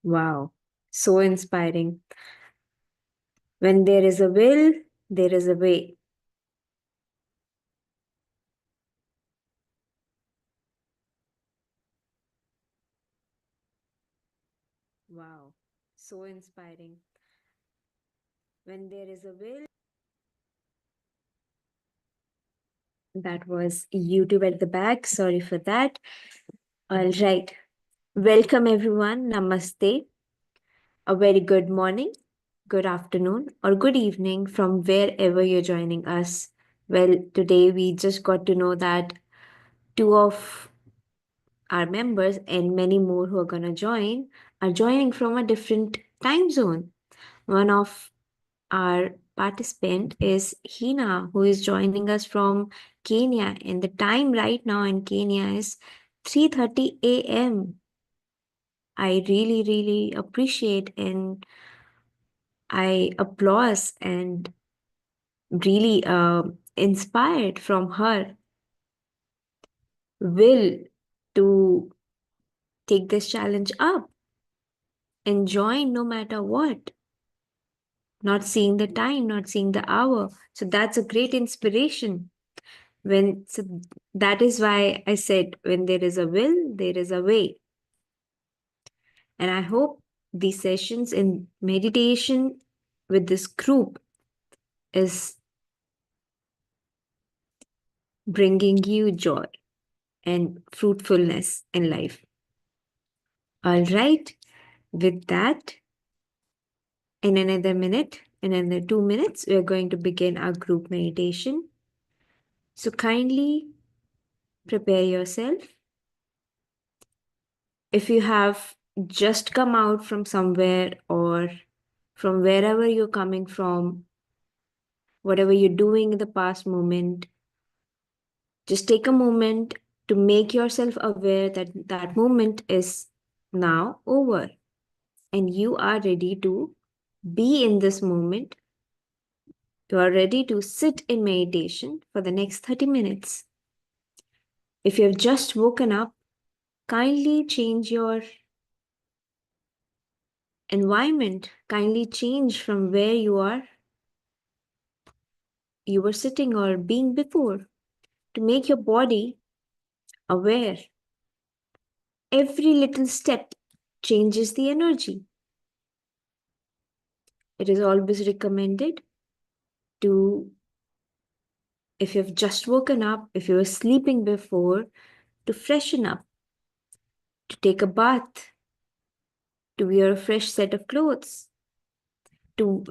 Wow, so inspiring. When there is a will, there is a way. Wow, so inspiring. When there is a will, that was YouTube at the back. Sorry for that. All right. Welcome, everyone. Namaste. A very good morning, good afternoon, or good evening from wherever you're joining us. Well, today we just got to know that two of our members and many more who are going to join are joining from a different time zone. One of our participant is Hina, who is joining us from Kenya, and the time right now in Kenya is 3:30 a.m. I really appreciate and I applaud and really inspired from her will to take this challenge up and join no matter what, not seeing the time, not seeing the hour. So that's a great inspiration. So that is why I said when there is a will, there is a way. And I hope these sessions in meditation with this group is bringing you joy and fruitfulness in life. All right. With that, in another minute, in another 2 minutes, we are going to begin our group meditation. So kindly prepare yourself. If you have just come out from somewhere or from wherever you're coming from, whatever you're doing in the past moment, just take a moment to make yourself aware that that moment is now over and you are ready to be in this moment. You are ready to sit in meditation for the next 30 minutes. If you have just woken up, kindly change your environment, kindly change from where you were sitting or being before to make your body aware. Every little step changes the energy. It is always recommended to, if you've just woken up, if you were sleeping before, to freshen up, to take a bath, to wear a fresh set of clothes, to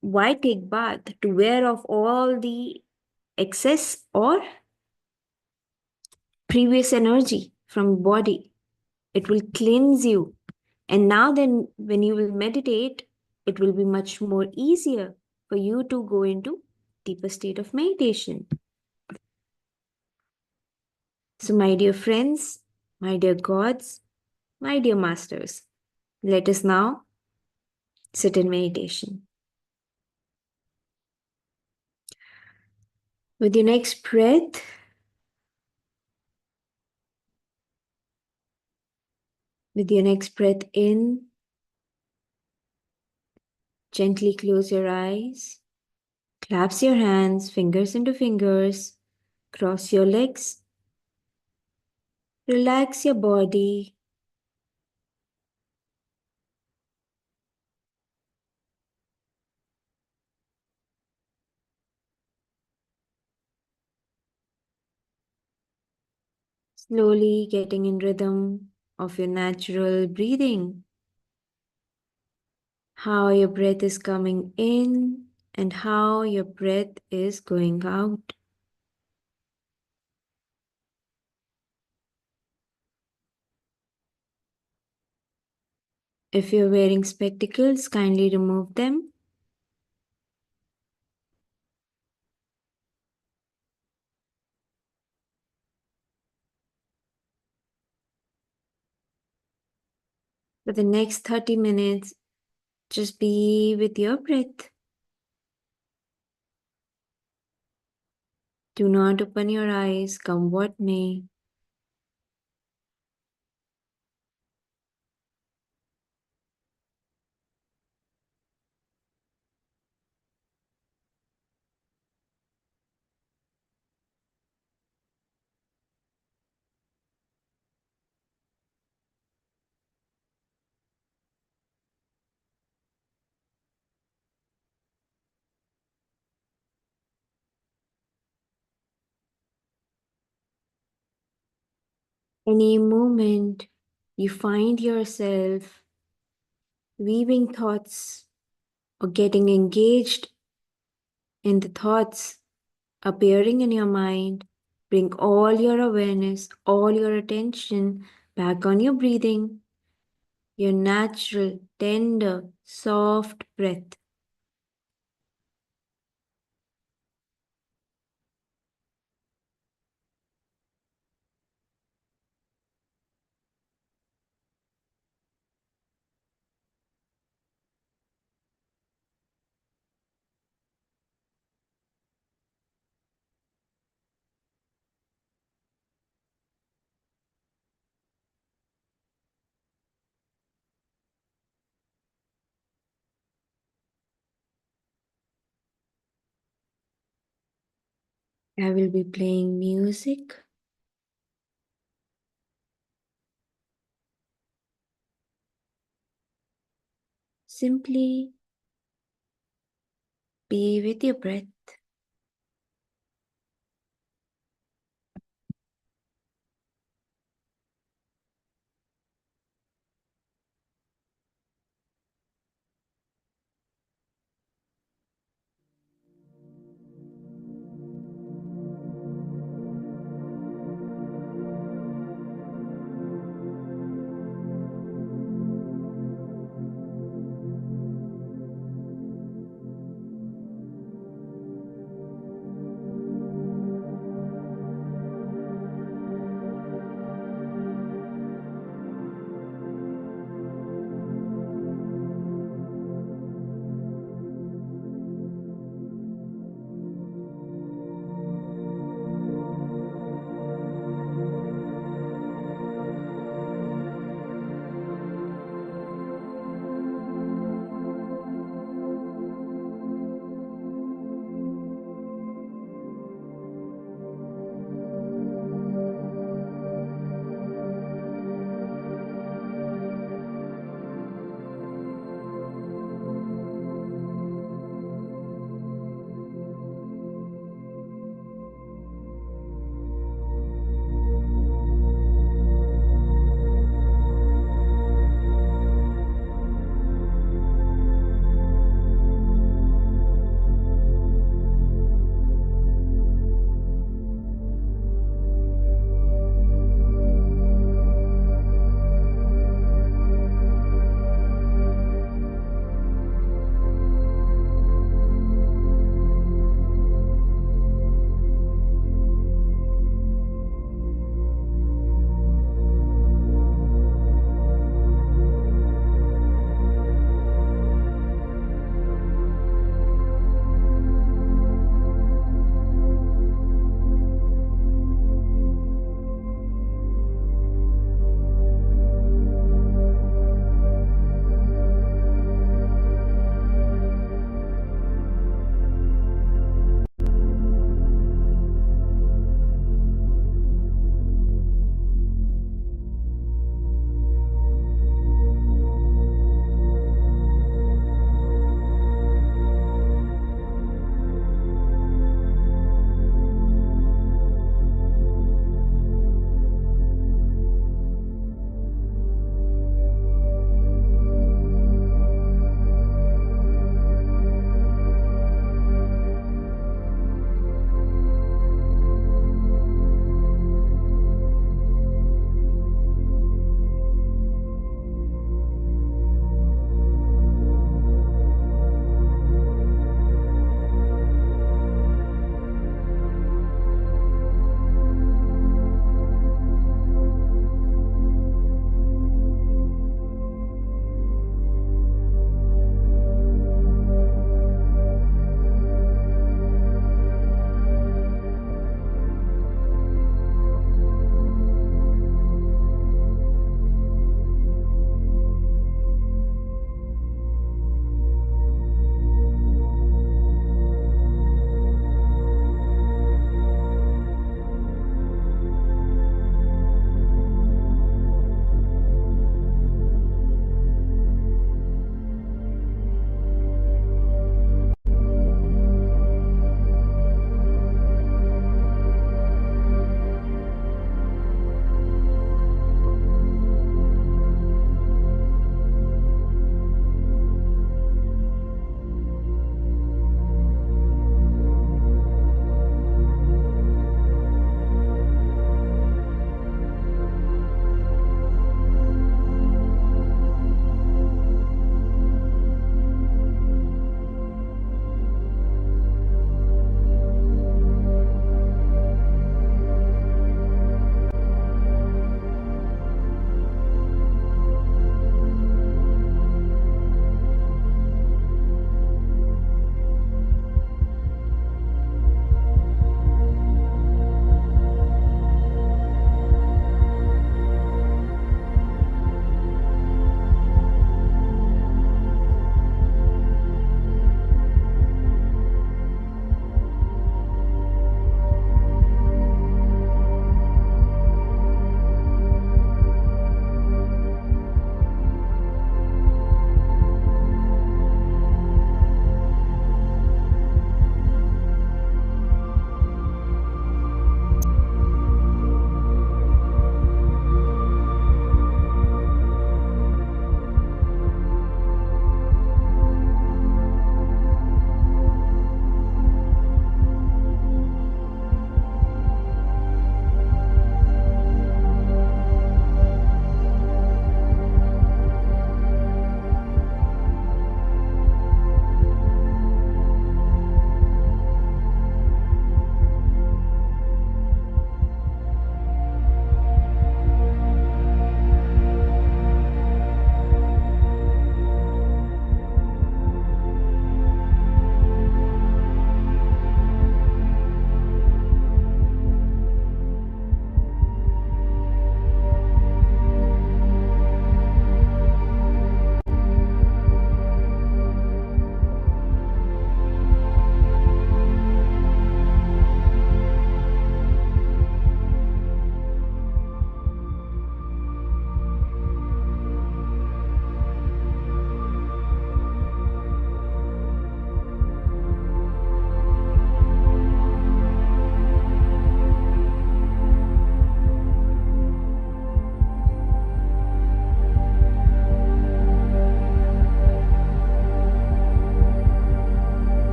why take bath? To wear off all the excess or previous energy from body. It will cleanse you. And now then when you will meditate, it will be much more easier for you to go into deeper state of meditation. So my dear friends, my dear gods, my dear masters, let us now sit in meditation. With your next breath, in, gently close your eyes, clasp your hands, fingers into fingers, cross your legs, relax your body. Slowly getting in rhythm of your natural breathing. How your breath is coming in and how your breath is going out. If you're wearing spectacles, kindly remove them. For the next 30 minutes, just be with your breath. Do not open your eyes, come what may. Any moment you find yourself weaving thoughts or getting engaged in the thoughts appearing in your mind, bring all your awareness, all your attention back on your breathing, your natural, tender, soft breath. I will be playing music. Simply be with your breath.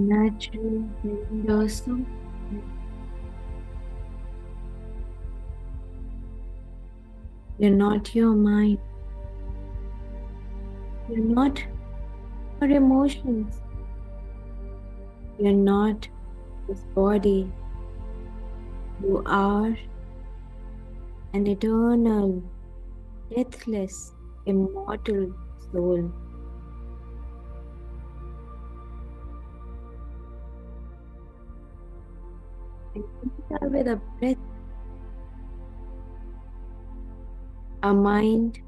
natural dorsal. You're not your mind. You're not your emotions. You're not this body. You are an eternal, deathless, immortal soul. And with a breath, our mind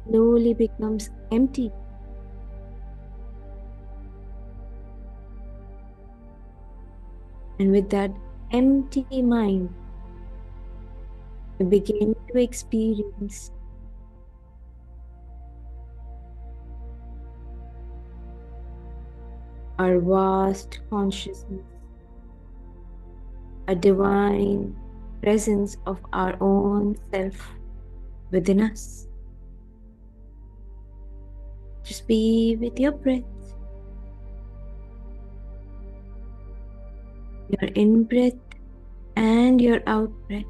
slowly becomes empty. And with that empty mind, we begin to experience our vast consciousness, a divine presence of our own self within us. Just be with your breath, your in breath and your out breath.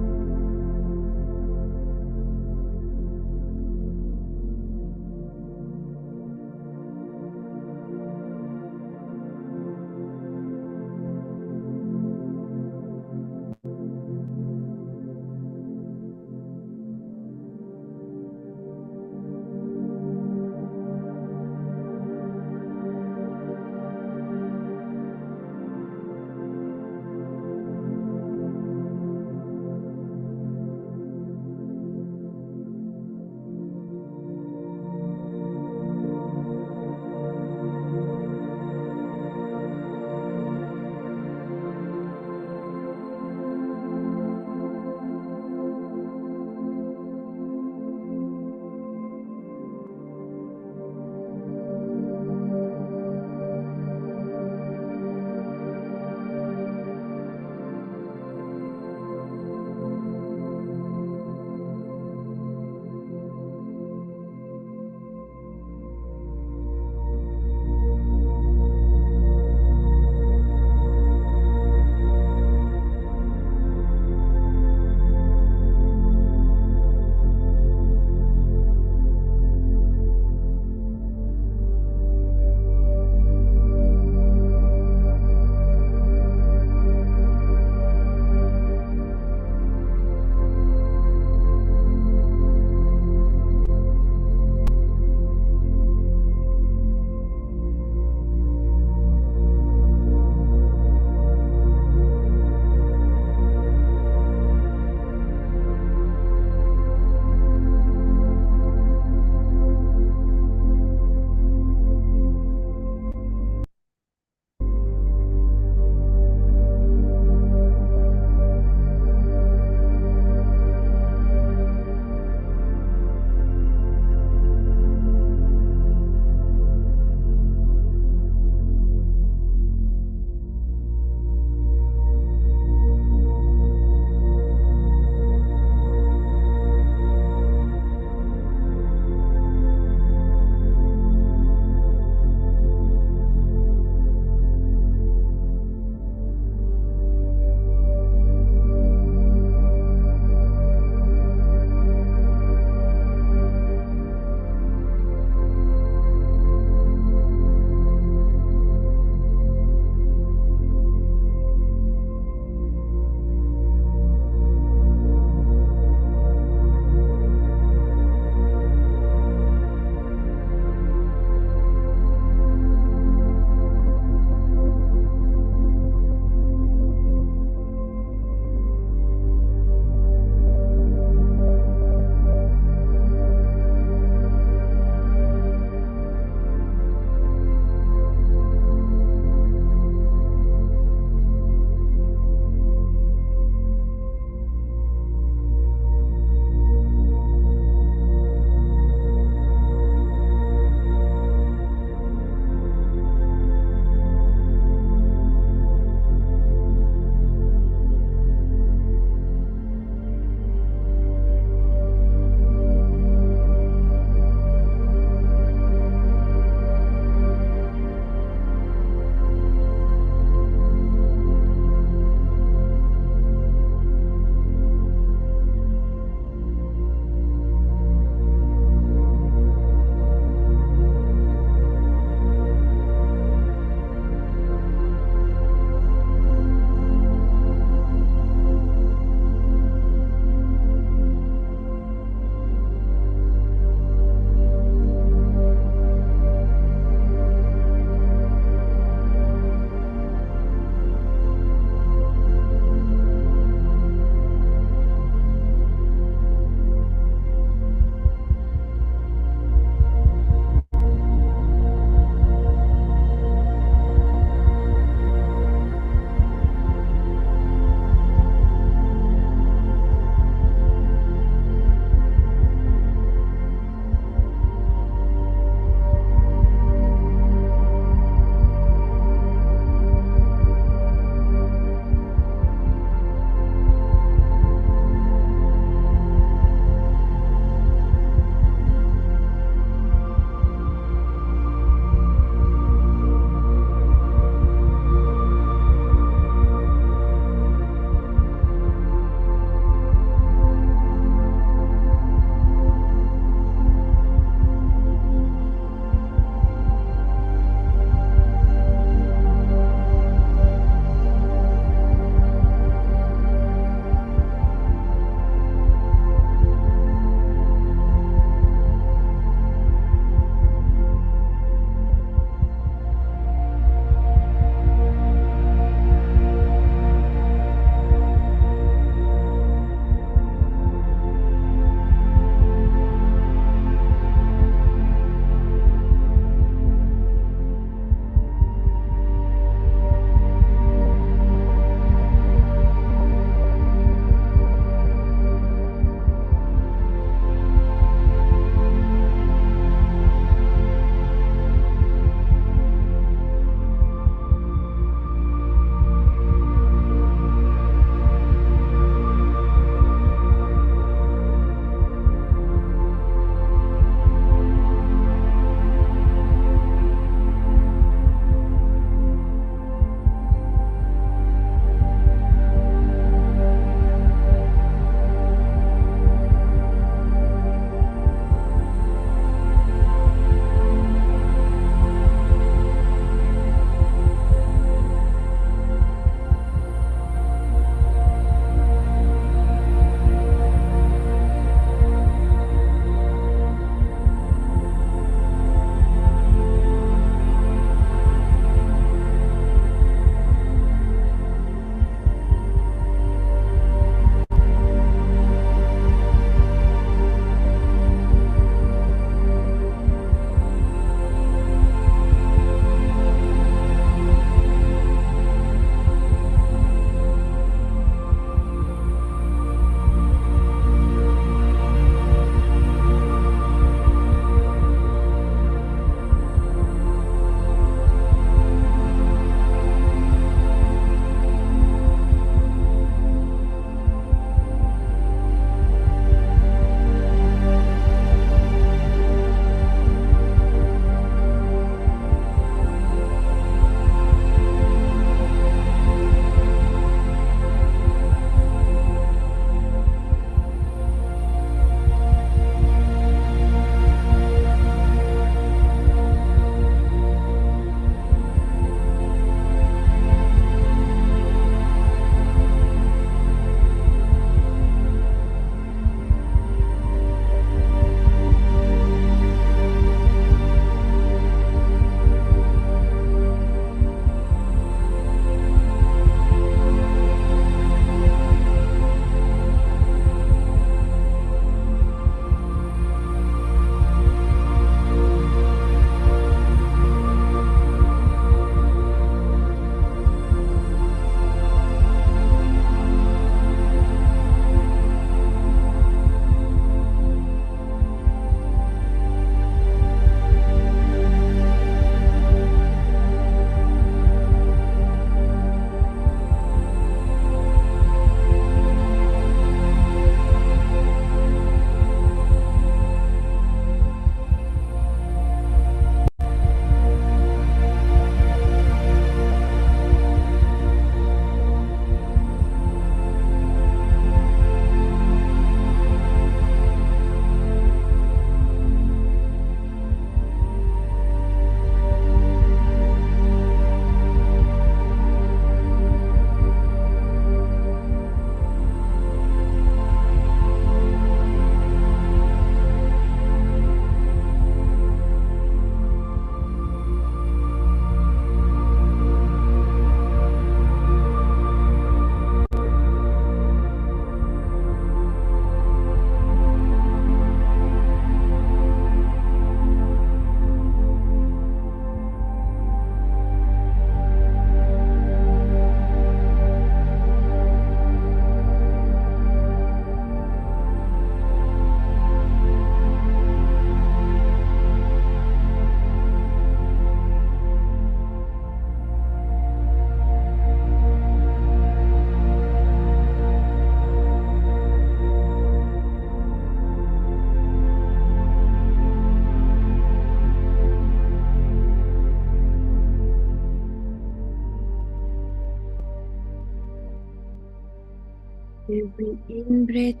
every in breath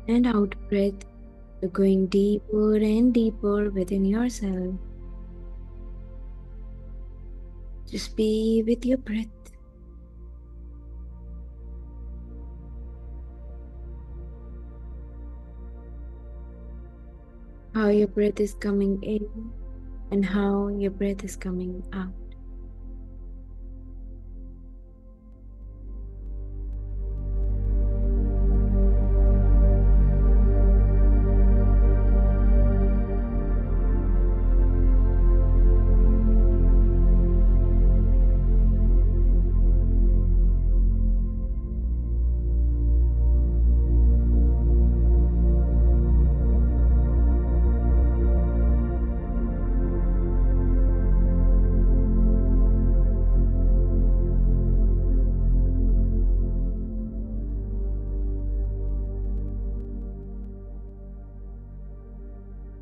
and out breath, you're going deeper and deeper within yourself. Just be with your breath. How your breath is coming in and how your breath is coming out.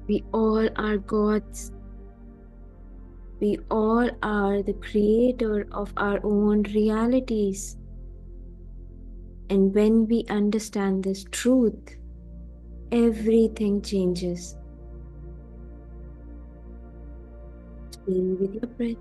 We all are gods. We all are the creator of our own realities. And when we understand this truth, everything changes. Stay with your breath.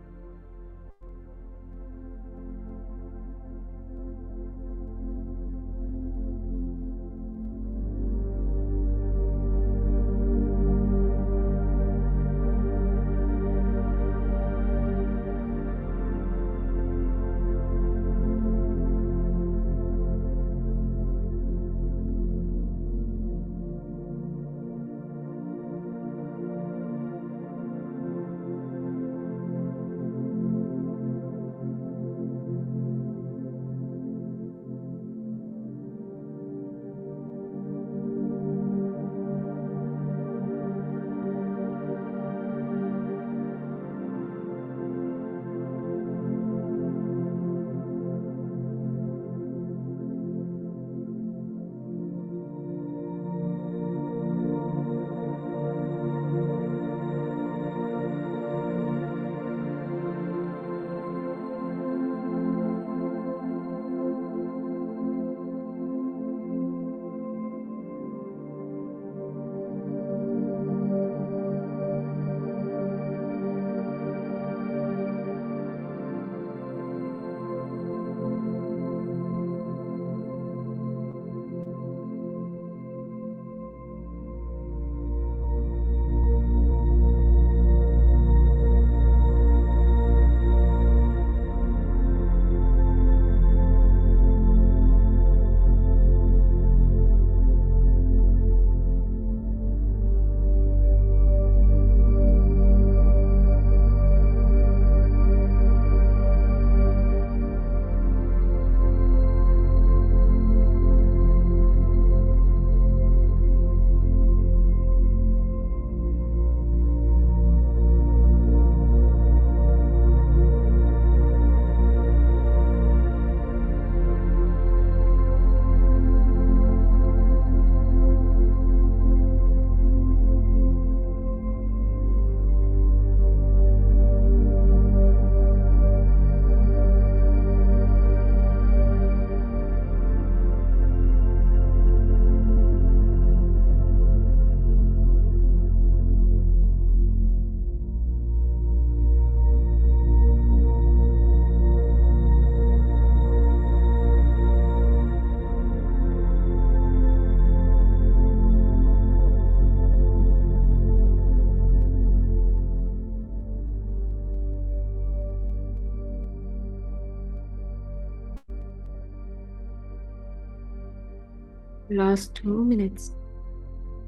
Last 2 minutes.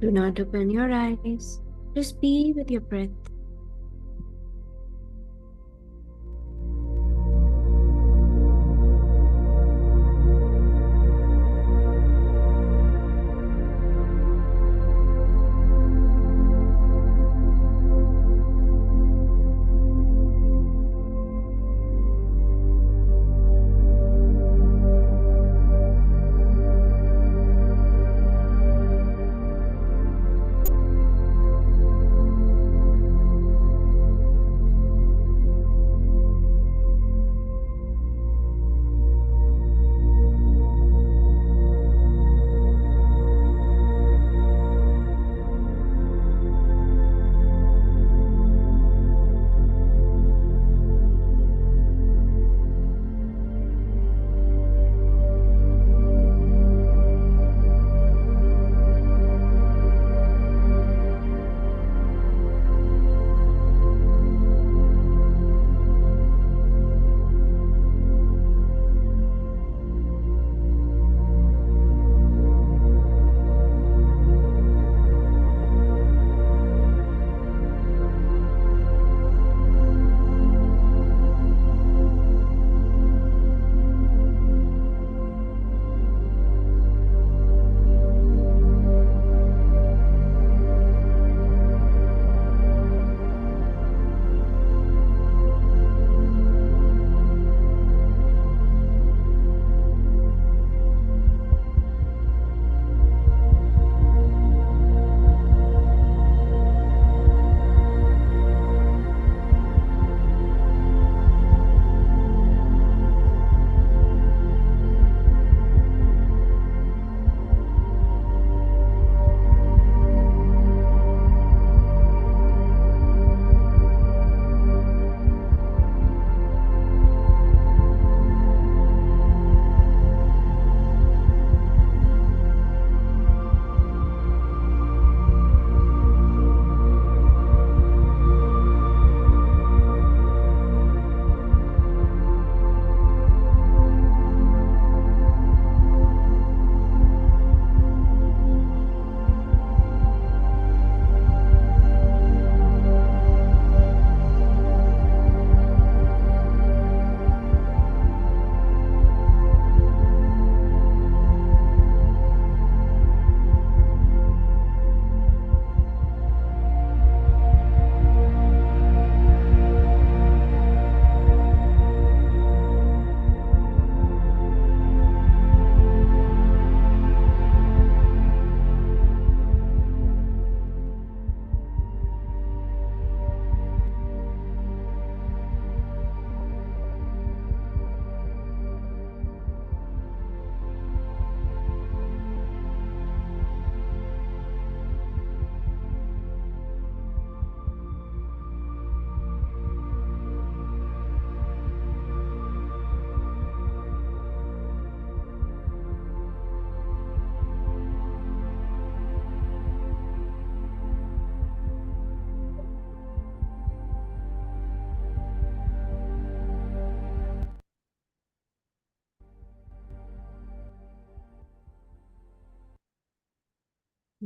Do not open your eyes. Just be with your breath.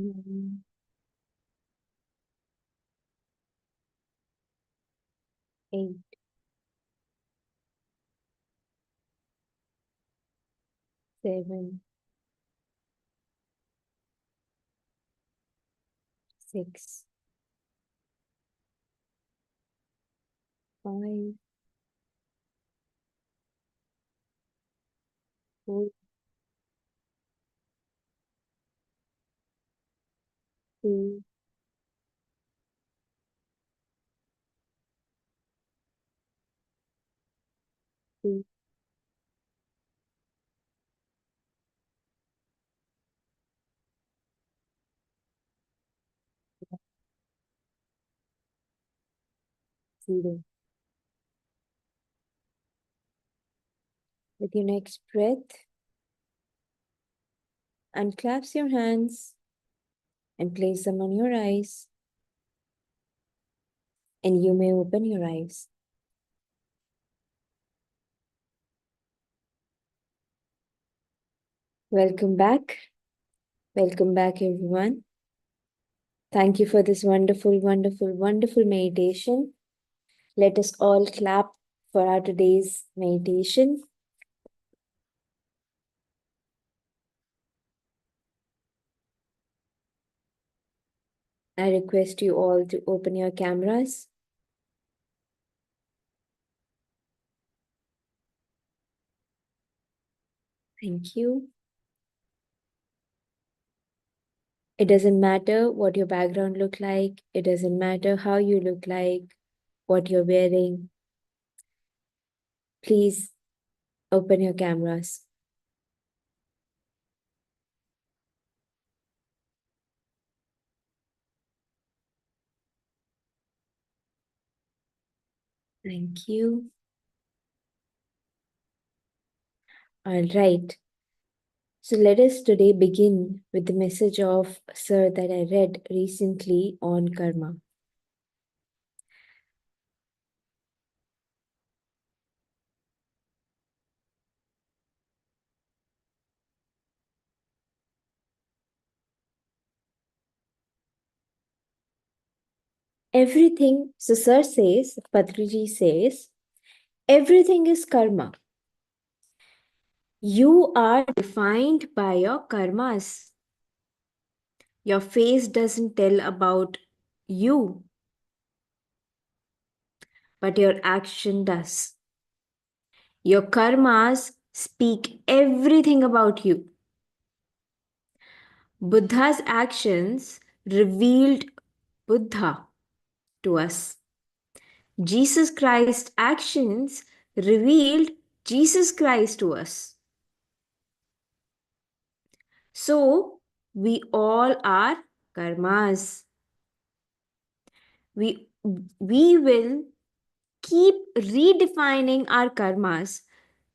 9, 8, 7, 6, 5, 4, 2, 2, 0. With your next breath, unclasp your hands and place them on your eyes, and you may open your eyes. Welcome back. Welcome back, everyone. Thank you for this wonderful, wonderful, wonderful meditation. Let us all clap for our today's meditation. I request you all to open your cameras. Thank you. It doesn't matter what your background look like. It doesn't matter how you look like, what you're wearing. Please open your cameras. Thank you. All right. So let us today begin with the message of Sir that I read recently on karma. Everything, so Sir says, Patriji says, everything is karma. You are defined by your karmas. Your face doesn't tell about you, but your action does. Your karmas speak everything about you. Buddha's actions revealed Buddha to us. Jesus Christ's actions revealed Jesus Christ to us. So, we all are karmas. We will keep redefining our karmas,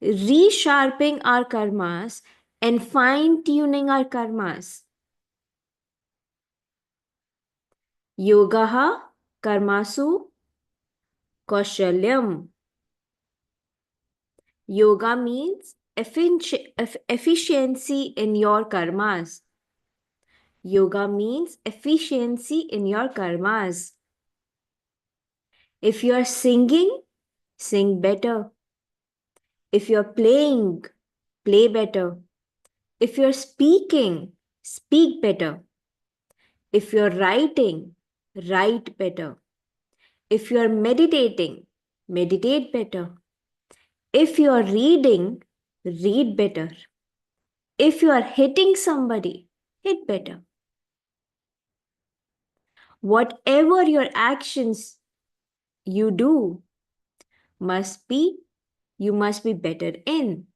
resharpening our karmas, and fine-tuning our karmas. Yogaha karmasu kaushalyam. Yoga means efficiency in your karmas. Yoga means efficiency in your karmas. If you are singing, sing better. If you're playing, play better. If you're speaking, speak better. If you're writing, write better. If you're meditating, meditate better. If you're reading, read better. If you are hitting somebody, hit better. Whatever your actions you do you must be better in.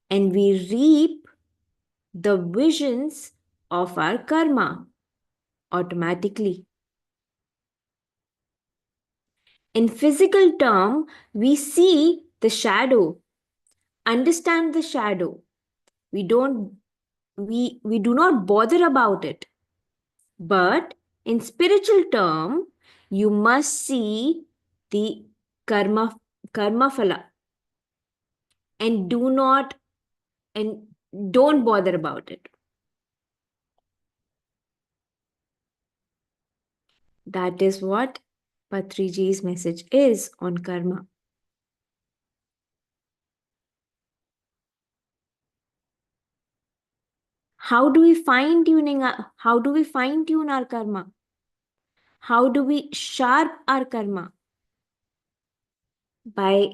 And we reap the visions of our karma automatically. In physical term, we see the shadow, understand the shadow. We do not bother about it. But in spiritual term, you must see the karma phala and don't bother about it. That is what Patriji's message is on karma. How do we fine tuning how do we fine tune our karma? How do we sharp our karma? By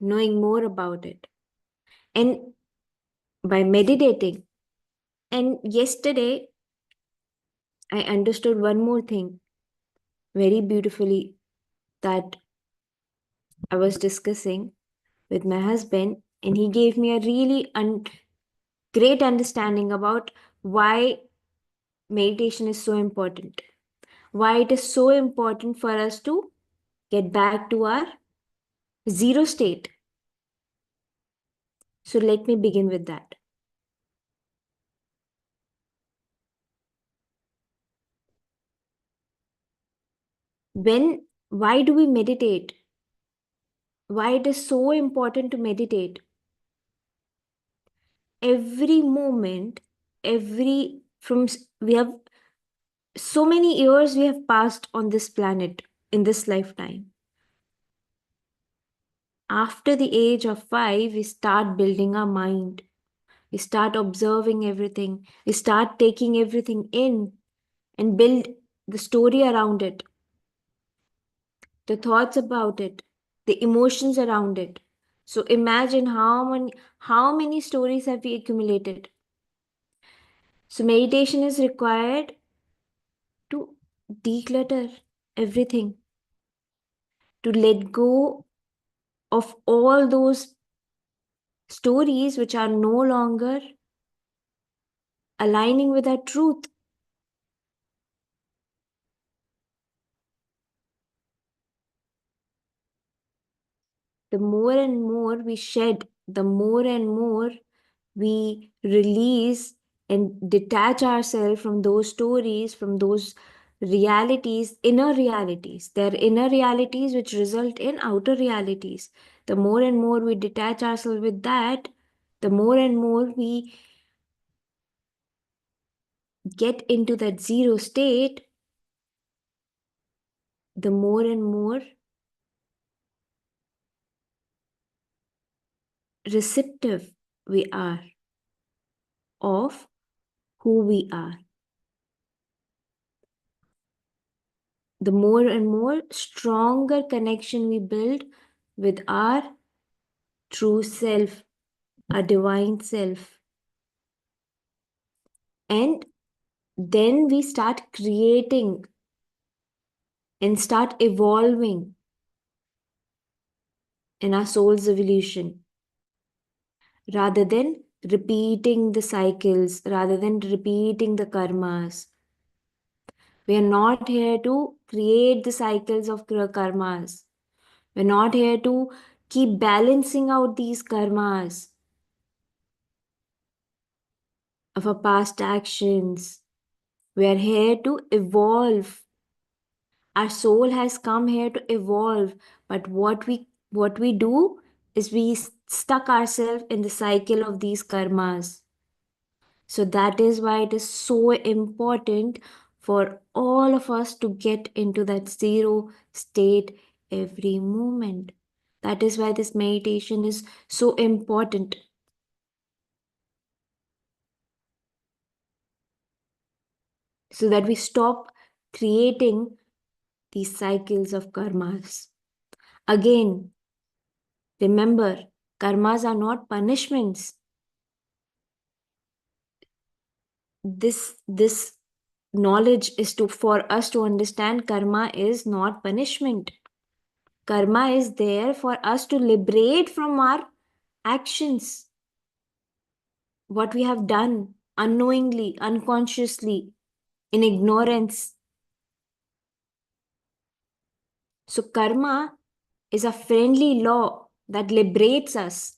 knowing more about it and by meditating. And yesterday I understood one more thing very beautifully that I was discussing with my husband, and he gave me a really great understanding about why meditation is so important, why it is so important for us to get back to our zero state. So let me begin with that. Why do we meditate? Why it is so important to meditate? Every moment, we have so many years we have passed on this planet in this lifetime. After the age of 5, we start building our mind. We start observing everything. We start taking everything in and build the story around it, the thoughts about it, the emotions around it. So imagine how many stories have we accumulated. So meditation is required to declutter everything, to let go of all those stories which are no longer aligning with our truth. The more and more we shed, the more and more we release and detach ourselves from those stories, from those realities, inner realities. They're inner realities which result in outer realities. The more and more we detach ourselves with that, the more and more we get into that zero state, the more and more receptive we are of who we are. The more and more stronger connection we build with our true self, our divine self. And then we start creating and start evolving in our soul's evolution rather than repeating the cycles, rather than repeating the karmas. We are not here to create the cycles of karmas. We're not here to keep balancing out these karmas of our past actions. We are here to evolve. Our soul has come here to evolve, but what we do is we stuck ourselves in the cycle of these karmas. So that is why it is so important for all of us to get into that zero state every moment. That is why this meditation is so important. So that we stop creating these cycles of karmas. Again, remember, karmas are not punishments. This knowledge is to for us to understand karma is not punishment. Karma is there for us to liberate from our actions, what we have done unknowingly, unconsciously, in ignorance. So karma is a friendly law that liberates us.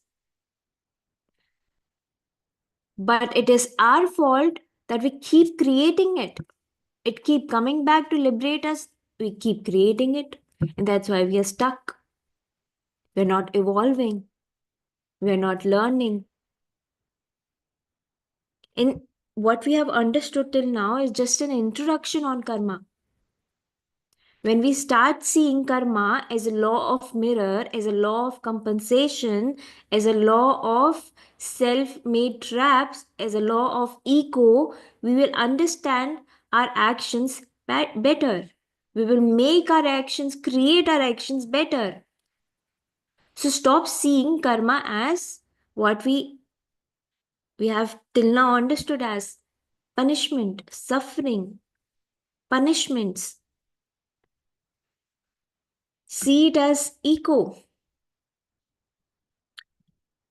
But it is our fault that we keep creating it. It keep coming back to liberate us. We keep creating it. And that's why we are stuck. We're not evolving. We're not learning. And what we have understood till now is just an introduction on karma. When we start seeing karma as a law of mirror, as a law of compensation, as a law of self made traps, as a law of ego, we will understand our actions better. We will make our actions, create our actions better. So stop seeing karma as what we have till now understood as punishment, suffering, punishments. See it as eco.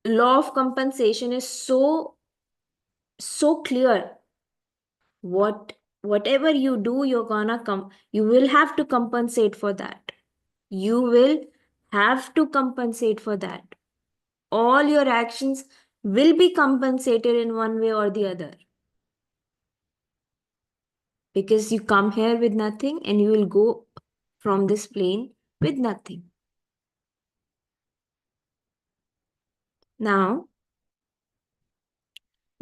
Law of compensation is so clear. Whatever you do, you're gonna come. You will have to compensate for that. You will have to compensate for that. All your actions will be compensated in one way or the other. Because you come here with nothing and you will go from this plane with nothing. Now,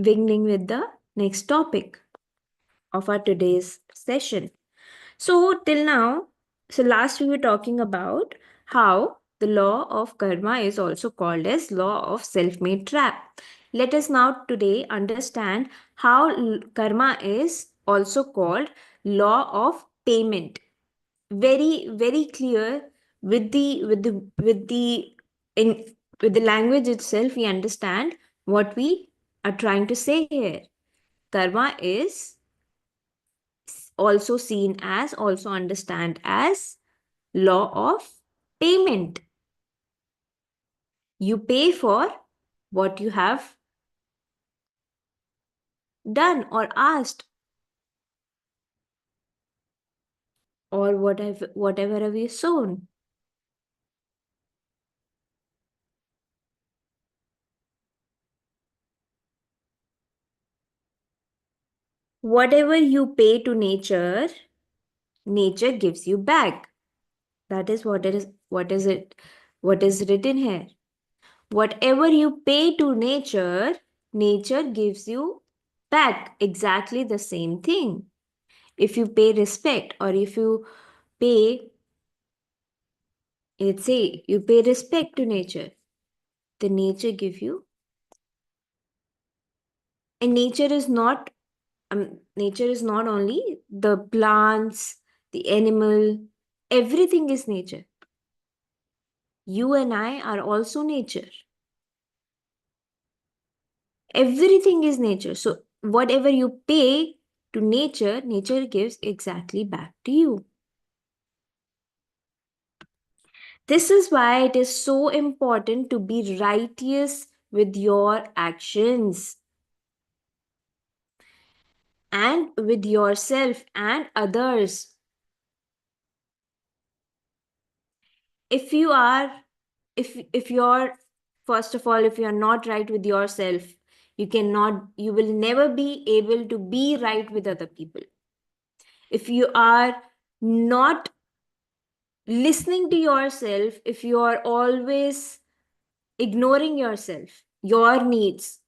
beginning with the next topic of our today's session. So, till now, so last we were talking about how the law of karma is also called as law of self-made trap. Let us now today understand how karma is also called law of payment. Very clear in with the language itself, we understand what we are trying to say here. Karma is also seen as, also understand as law of payment. You pay for what you have done or asked, or whatever have you sown. Whatever you pay to nature, nature gives you back. That is what is written here. Whatever you pay to nature, nature gives you back exactly the same thing. If you pay respect, or if you pay, let's say you pay respect to nature, the nature give you. And nature is not only the plants, the animal, everything is nature. You and I are also nature. Everything is nature. So whatever you pay to nature, nature gives exactly back to you. This is why it is so important to be righteous with your actions and with yourself and others. If you are, if you're, first of all, if you are not right with yourself, you will never be able to be right with other people. If you are not listening to yourself, if you are always ignoring yourself, your needs,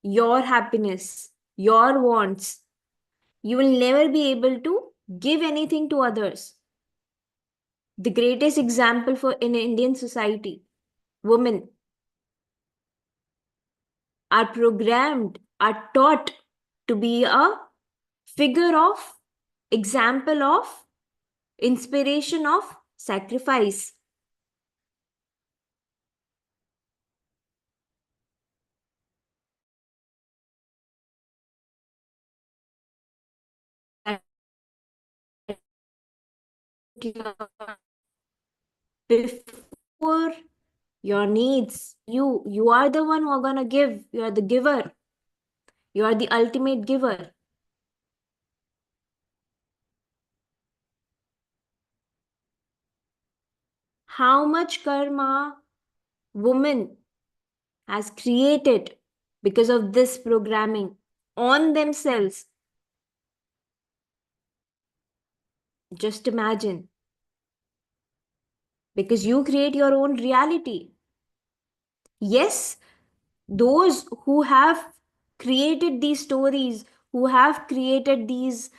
your happiness, your wants, you will never be able to give anything to others. The greatest example for in Indian society, women are programmed, are taught to be a figure of, example of, inspiration of sacrifice. Before your needs, you are the one who are gonna give. You are the giver. You are the ultimate giver. How much karma woman has created because of this programming on themselves. Just imagine. Because you create your own reality. Yes, those who have created these stories, who have created these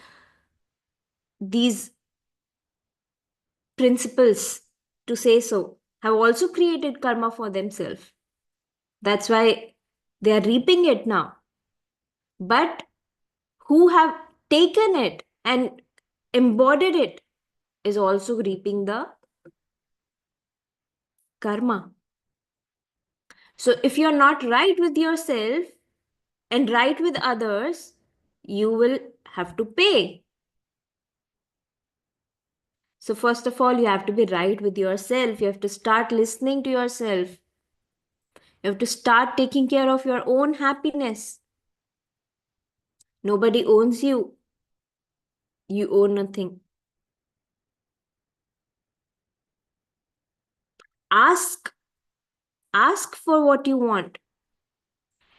principles, to say so, have also created karma for themselves. That's why they are reaping it now. But who have taken it and embodied it is also reaping the karma. So if you're not right with yourself and right with others, you will have to pay. So first of all, you have to be right with yourself. You have to start listening to yourself. You have to start taking care of your own happiness. Nobody owns you. You own nothing. Ask. Ask for what you want.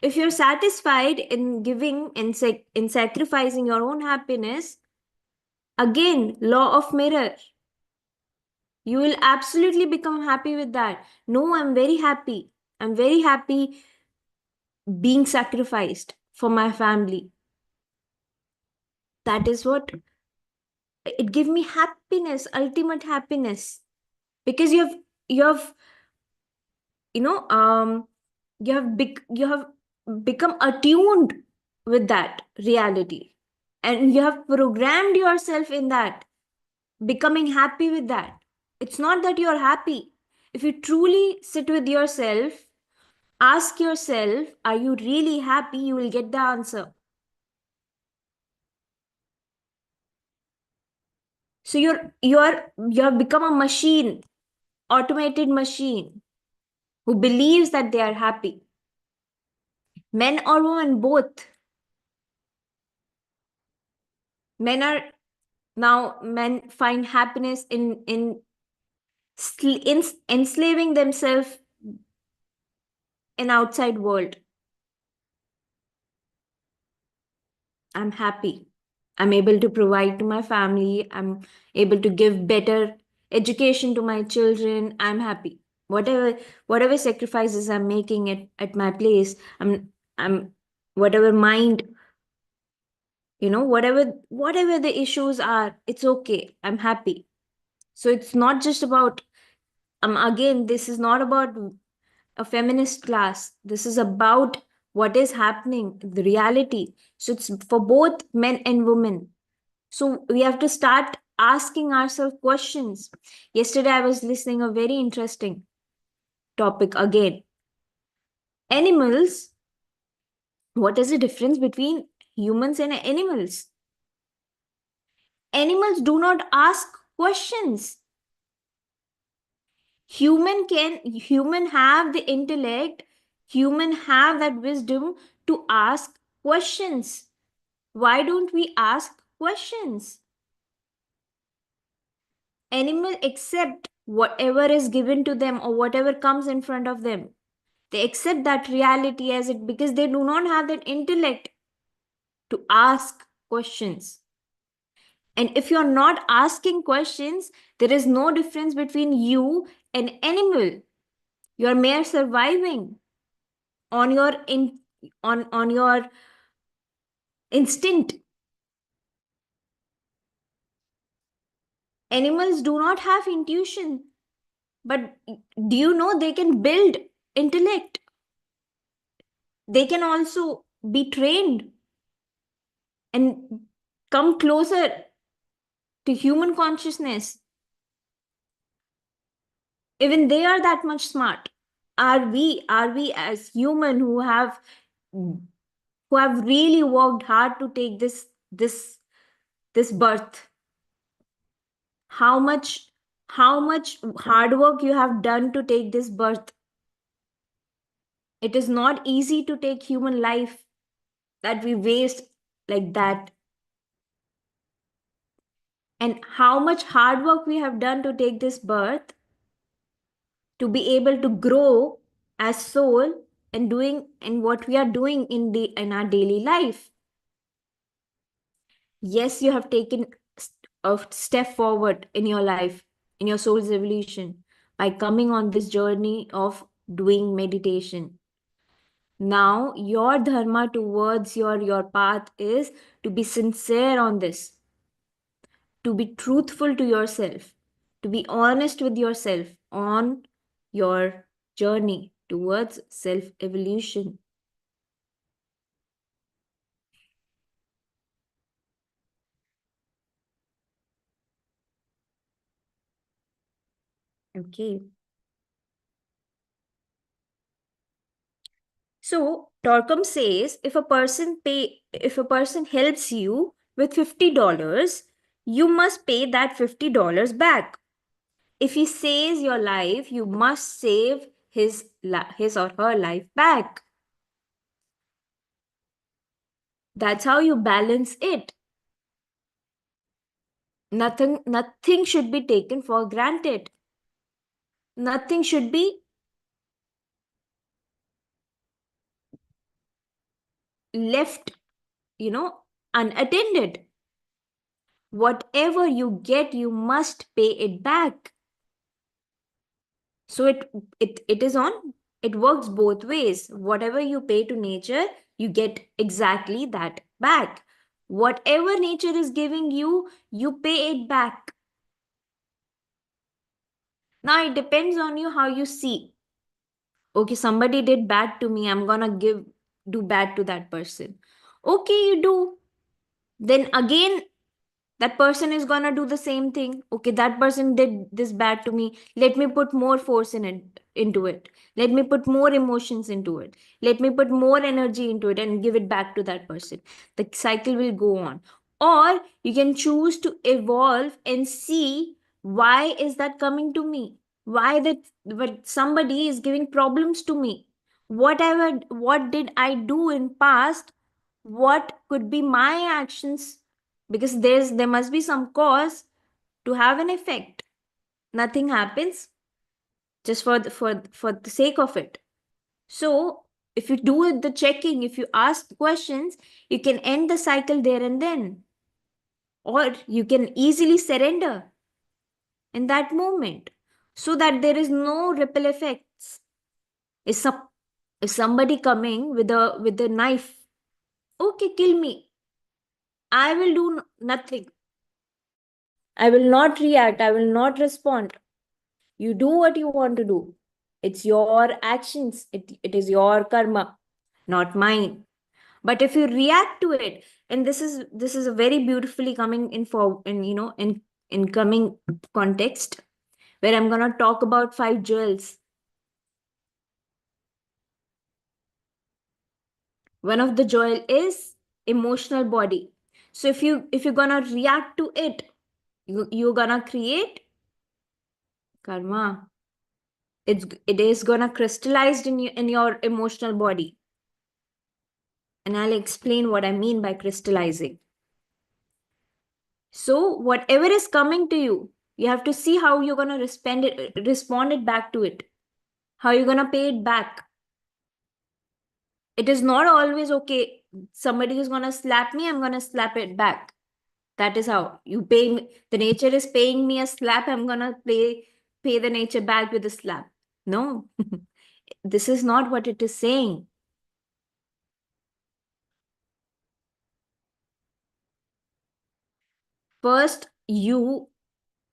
If you're satisfied in giving and in sacrificing your own happiness, again, law of mirror. You will absolutely become happy with that. No, I'm very happy. I'm very happy being sacrificed for my family. That is what it gives me happiness, ultimate happiness. Because you have you know you have become attuned with that reality, and you have programmed yourself in that, becoming happy with that. It's not that you're happy. If you truly sit with yourself, ask yourself, are you really happy? You will get the answer. So you have become a machine, automated machine, who believes that they are happy. Men or women, both. Men are now men find happiness in enslaving themselves in outside world. I'm happy. I'm able to provide to my family. I'm able to give better education to my children. I'm happy. Whatever sacrifices I'm making at my place, I'm whatever mind, whatever the issues are, it's okay. I'm happy. So it's not just about again, this is not about a feminist class. This is about what is happening, the reality. So it's for both men and women. So we have to start asking ourselves questions. Yesterday, I was listening a very interesting topic again. Animals, what is the difference between humans and animals? Animals do not ask questions. Human have the intellect, human have that wisdom to ask questions. Why don't we ask questions? Animals accept whatever is given to them or whatever comes in front of them. They accept that reality as it, because they do not have that intellect to ask questions. And if you're not asking questions, there is no difference between you and animal. You're mere surviving on your on your instinct. Animals do not have intuition, but do you know they can build intellect? They can also be trained and come closer to human consciousness. Even they are that much smart. Are we as human who have really worked hard to take this birth? How much hard work you have done to take this birth? It is not easy to take human life that we waste like that. And how much hard work we have done to take this birth, to be able to grow as soul and doing and what we are doing in our daily life. Yes, you have taken a step forward in your life, in your soul's evolution, by coming on this journey of doing meditation. Now your dharma towards your path is to be sincere on this, to be truthful to yourself, to be honest with yourself on your journey towards self evolution. Okay. So Torcom says if a person helps you with $50, you must pay that $50 back. If he saves your life, you must save his or her life back. That's how you balance it. Nothing should be taken for granted. Nothing should be left, unattended. Whatever you get, you must pay it back. So it is on, it works both ways. Whatever you pay to nature, you get exactly that back. Whatever nature is giving you, you pay it back. Now it depends on you how you see. Okay, somebody did bad to me, I'm gonna do bad to that person. Okay, you do. Then again, that person is gonna do the same thing. Okay, that person did this bad to me, let me put more force into it, let me put more emotions into it, let me put more energy into it and give it back to that person. The cycle will go on. Or you can choose to evolve and see, why is that coming to me, why that what somebody is giving problems to me, what did I do in past, what could be my actions, because there must be some cause to have an effect. Nothing happens just for the sake of it. So if you do the checking, if you ask questions, you can end the cycle there and then, or you can easily surrender in that moment, so that there is no ripple effects. Is some is somebody coming with a knife, okay, kill me, I will do nothing, I will not react, I will not respond. You do what you want to do. It's your actions. It is your karma, not mine. But if you react to it, and this is a very beautifully coming in for in in coming context, where I'm gonna talk about five jewels. One of the jewel is emotional body. So if you're gonna react to it, you're gonna create karma. It is gonna crystallized in your emotional body. And I'll explain what I mean by crystallizing. So whatever is coming to you, you have to see how you're gonna respond it back to it. How you're gonna pay it back. It is not always okay. Somebody is gonna slap me, I'm gonna slap it back. That is how you pay me. The nature is paying me a slap, I'm gonna pay the nature back with a slap. No, this is not what it is saying. First, you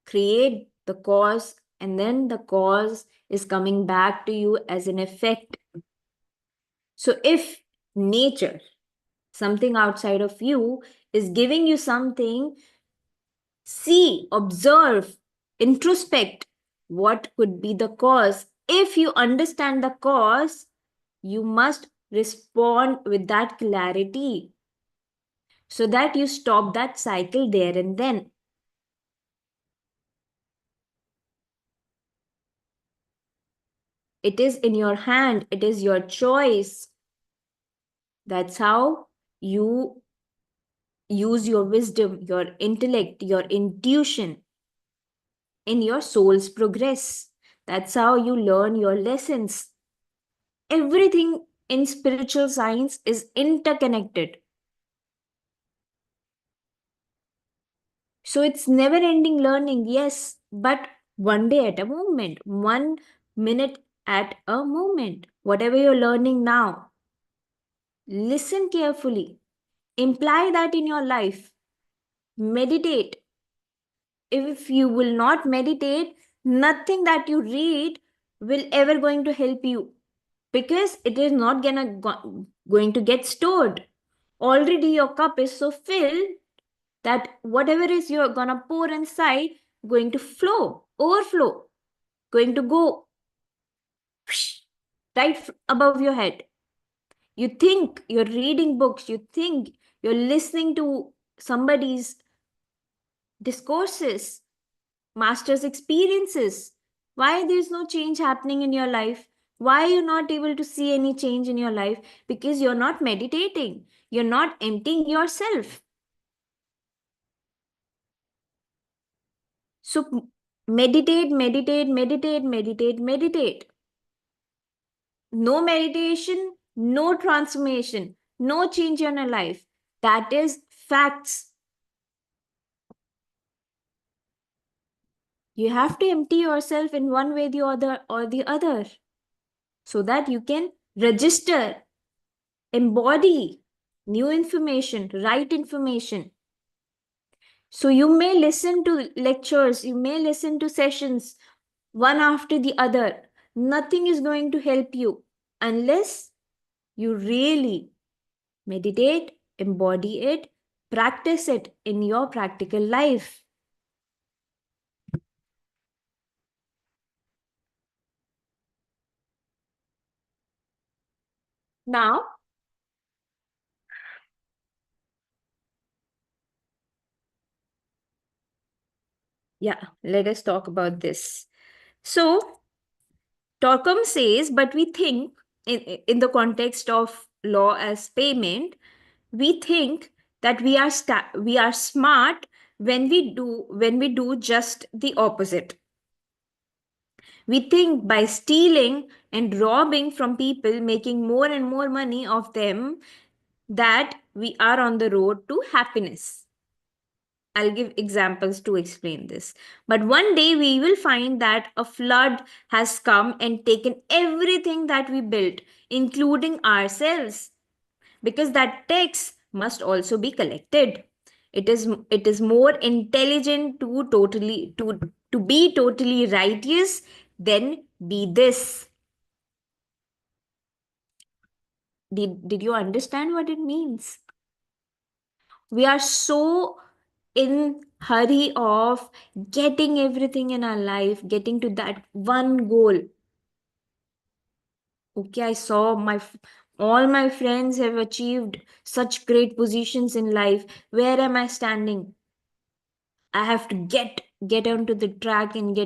create the cause, and then the cause is coming back to you as an effect. So if nature, something outside of you, is giving you something, see, observe, introspect what could be the cause. If you understand the cause, you must respond with that clarity, so that you stop that cycle there and then. It is in your hand, it is your choice. That's how you use your wisdom, your intellect, your intuition in your soul's progress. That's how you learn your lessons. Everything in spiritual science is interconnected. So it's never ending learning, yes, but one day at a moment, 1 minute at a moment, whatever you're learning now. Listen carefully. Imply that in your life. Meditate. If you will not meditate, nothing that you read will ever going to help you, because it is not going to get stored. Already your cup is so filled that whatever is you're gonna pour inside going to flow, overflow, going to go right above your head. You think you're reading books, you think you're listening to somebody's discourses, master's experiences. Why there's no change happening in your life? Why are you not able to see any change in your life? Because you're not meditating. You're not emptying yourself. So meditate, meditate, meditate, meditate, meditate. No meditation, no transformation, no change in your life. That is facts. You have to empty yourself in one way or the other, so that you can register, embody new information, right information. So you may listen to lectures, you may listen to sessions one after the other. Nothing is going to help you unless you really meditate, embody it, practice it in your practical life. Now, yeah, let us talk about this. So, Torcom says, but we think in the context of law as payment, we think that we are smart when we do just the opposite. We think by stealing and robbing from people, making more and more money of them, that we are on the road to happiness. I'll give examples to explain this. But one day we will find that a flood has come and taken everything that we built, including ourselves, because that tax must also be collected. It is more intelligent to be totally righteous than be this. Did you understand what it means? We are so in hurry of getting everything in our life, getting to that one goal. Okay, I saw all my friends have achieved such great positions in life. Where am I standing? I have to get onto the track and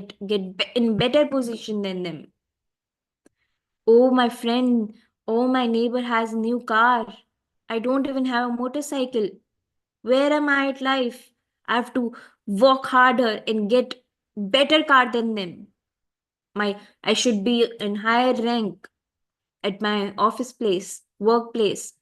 in better position than them. Oh, my friend, oh, my neighbor has a new car. I don't even have a motorcycle. Where am I at life? I have to work harder and get better car than them. I should be in higher rank at my office place, workplace.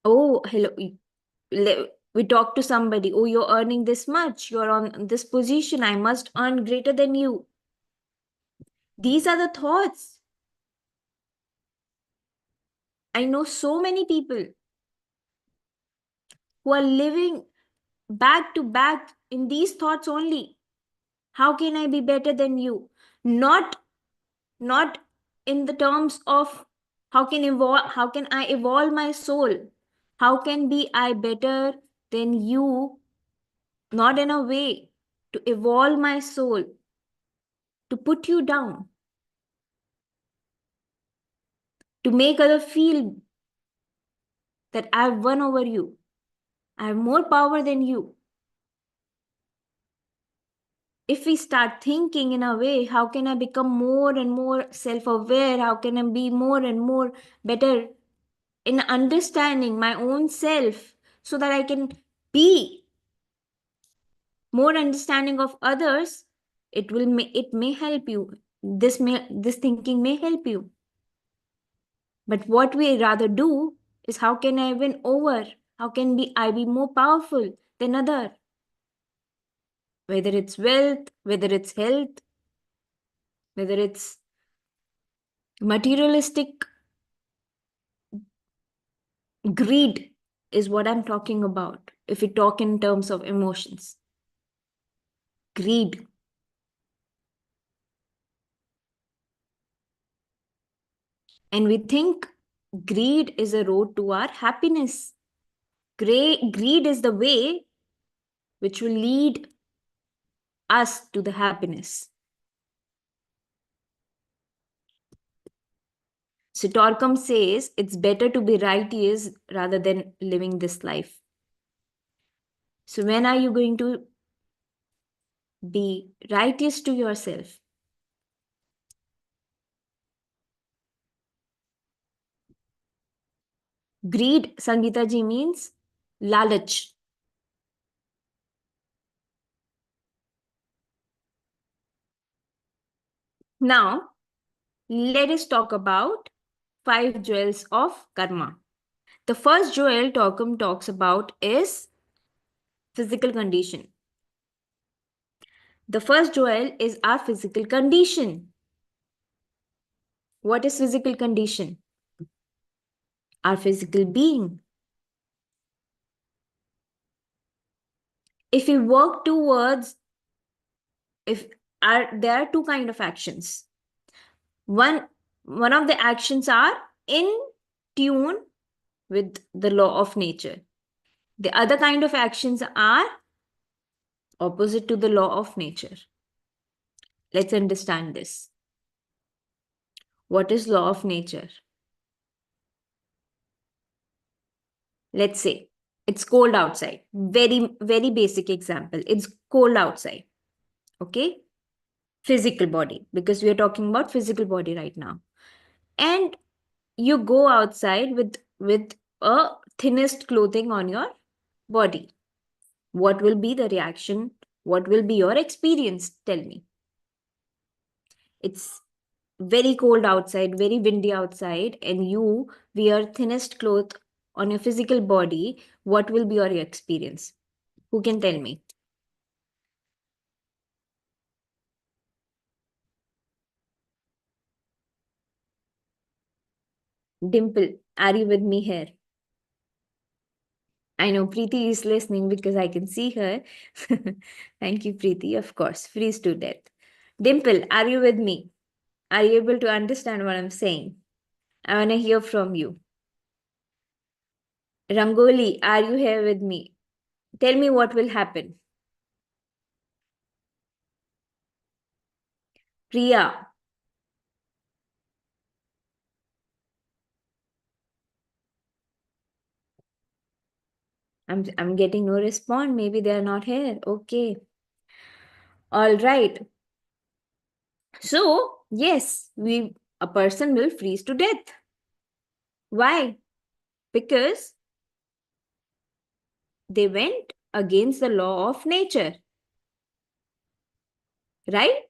Oh, hello. We talk to somebody. Oh, you're earning this much. You're on this position. I must earn greater than you. These are the thoughts. I know so many people who are living back to back in these thoughts only. How can I be better than you? Not not in the terms of how can I evolve my soul? How can be I better than you? Not in a way to evolve my soul, to put you down, to make others feel that I've won over you. I have more power than you. If we start thinking in a way, how can I become more and more self aware? How can I be more and more better in understanding my own self so that I can be more understanding of others? It may help you. This thinking may help you. But what we rather do is, how can I win over? How can I be more powerful than other? Whether it's wealth, whether it's health, whether it's materialistic greed is what I'm talking about. If we talk in terms of emotions, greed. And we think greed is a road to our happiness. Greed is the way which will lead us to the happiness. So Torkom says it's better to be righteous rather than living this life. So when are you going to be righteous to yourself? Greed, Sangeeta ji, means lalach. Now, let us talk about 5 jewels of karma. The first jewel Torkom talks about is physical condition. The first jewel is our physical condition. What is physical condition? Our physical being. If we work towards, there are two kind of actions. One of the actions are in tune with the law of nature. The other kind of actions are opposite to the law of nature. Let's understand this. What is law of nature? Let's say it's cold outside. Very, very basic example. It's cold outside. Okay? Physical body, because we are talking about physical body right now. And you go outside with a thinnest clothing on your body. What will be the reaction? What will be your experience? Tell me. It's very cold outside, very windy outside, and you wear thinnest cloth on your physical body. What will be your experience? Who can tell me? Dimple, are you with me here? I know Preeti is listening because I can see her. Thank you, Preeti. Of course, freeze to death. Dimple, are you with me? Are you able to understand what I'm saying? I want to hear from you. Rangoli, are you here with me? Tell me what will happen. Priya, I'm getting no response. Maybe they are not here. Okay. All right. So, yes, a person will freeze to death. Why? Because they went against the law of nature. Right?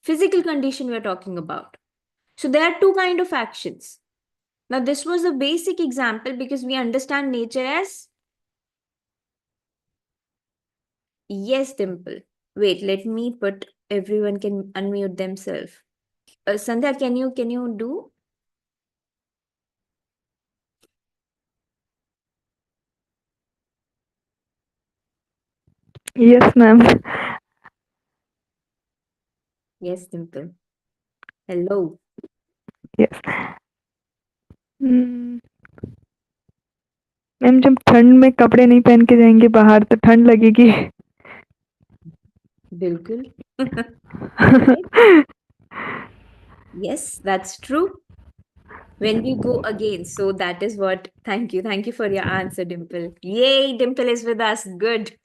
Physical condition we're talking about. So there are two kind of actions. Now this was a basic example because we understand nature as, yes, Dimple. Wait, let me put, everyone can unmute themselves. Sandhya, can you do? Yes, ma'am. Yes, Dimple. Hello. Yes. Ma'am जब ठंड में कपड़े नहीं पहन के जाएंगे बाहर तो ठंड लगेगी. Bilkul. Right? Yes, that's true. When we go again, so that is what. Thank you. Thank you for your answer, Dimple. Yay, Dimple is with us. Good.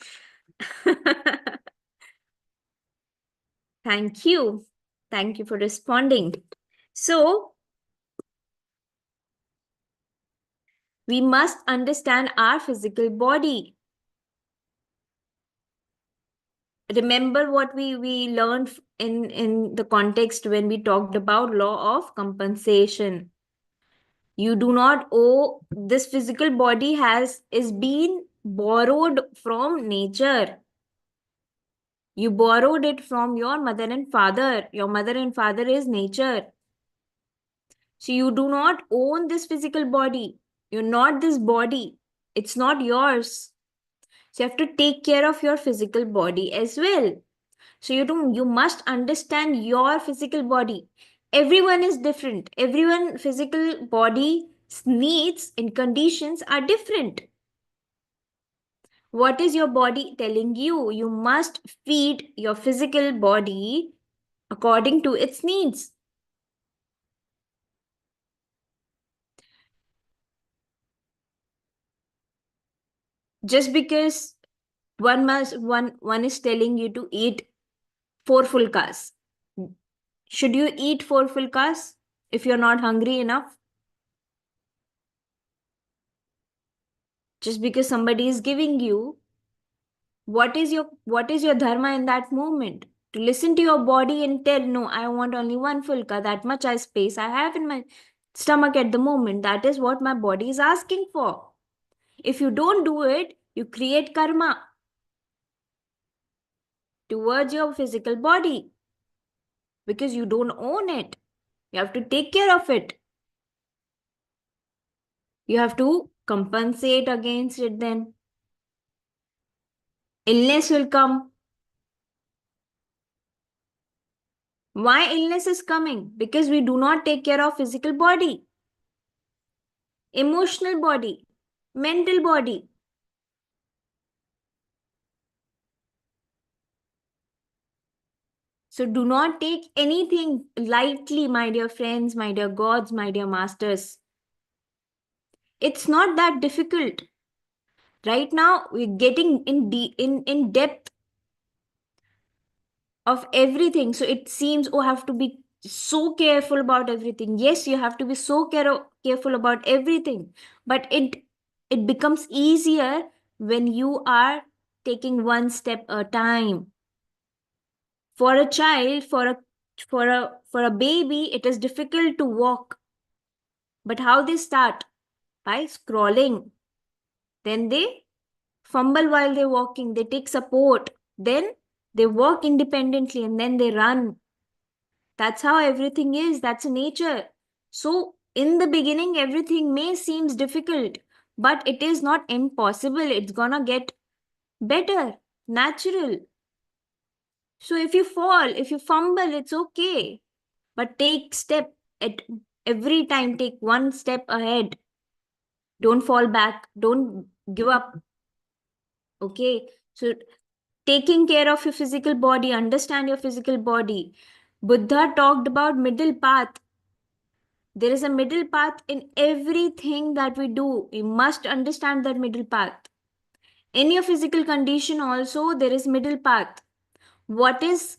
Thank you. Thank you for responding. So, we must understand our physical body. Remember what we learned in the context when we talked about law of compensation. You do not owe, this physical body is being borrowed from nature. You borrowed it from your mother and father. Your mother and father is nature. So you do not own this physical body. You're not this body. It's not yours. So you have to take care of your physical body as well. So you must understand your physical body. Everyone is different. Everyone physical body needs and conditions are different. What is your body telling you? You must feed your physical body according to its needs. Just because one is telling you to eat 4 full cars, should you eat 4 full cars if you're not hungry enough? Just because somebody is giving you, what is your dharma in that moment? To listen to your body and tell, no, I want only 1 full car, that much I space I have in my stomach at the moment. That is what my body is asking for. If you don't do it, you create karma towards your physical body because you don't own it. You have to take care of it. You have to compensate against it then. Illness will come. Why illness is coming? Because we do not take care of physical body, emotional body, mental body. So do not take anything lightly, my dear friends, my dear gods, my dear masters. It's not that difficult. Right now, we're getting in depth of everything. So it seems, oh, I have to be so careful about everything. Yes, you have to be so careful about everything. But it becomes easier when you are taking one step at a time. For a child, for a baby, it is difficult to walk. But how they start? By scrolling. Then they fumble while they're walking. They take support. Then they walk independently and then they run. That's how everything is. That's nature. So in the beginning, everything may seems difficult, but it is not impossible. It's gonna get better, natural. So if you fall, if you fumble, it's okay. But take step at every time. Take one step ahead. Don't fall back. Don't give up. Okay. So taking care of your physical body, understand your physical body. Buddha talked about middle path. There is a middle path in everything that we do. We must understand that middle path. In your physical condition also, there is middle path. What is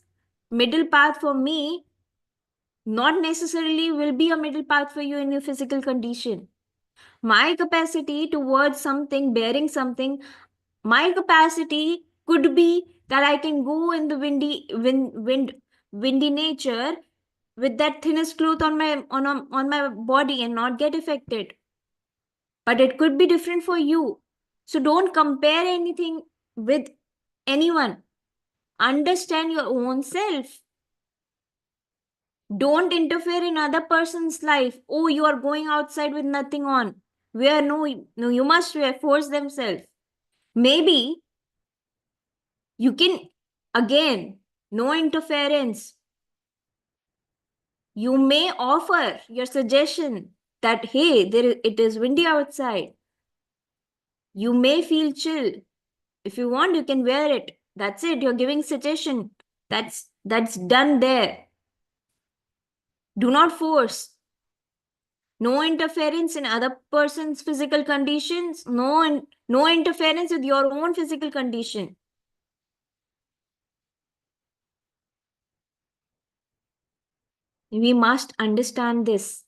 middle path for me not necessarily will be a middle path for you in your physical condition. My capacity towards something, bearing something, my capacity could be that I can go in the windy nature with that thinnest cloth on my body and not get affected. But it could be different for you. So don't compare anything with anyone. Understand your own self. Don't interfere in other person's life. Oh, you are going outside with nothing on. Wear no, you must wear, force themselves. Maybe you can, again, no interference. You may offer your suggestion that, hey, it is windy outside. You may feel chill. If you want, you can wear it. That's it. You're giving suggestion. That's done there. Do not force. No interference in other person's physical conditions. No interference with your own physical condition. We must understand this.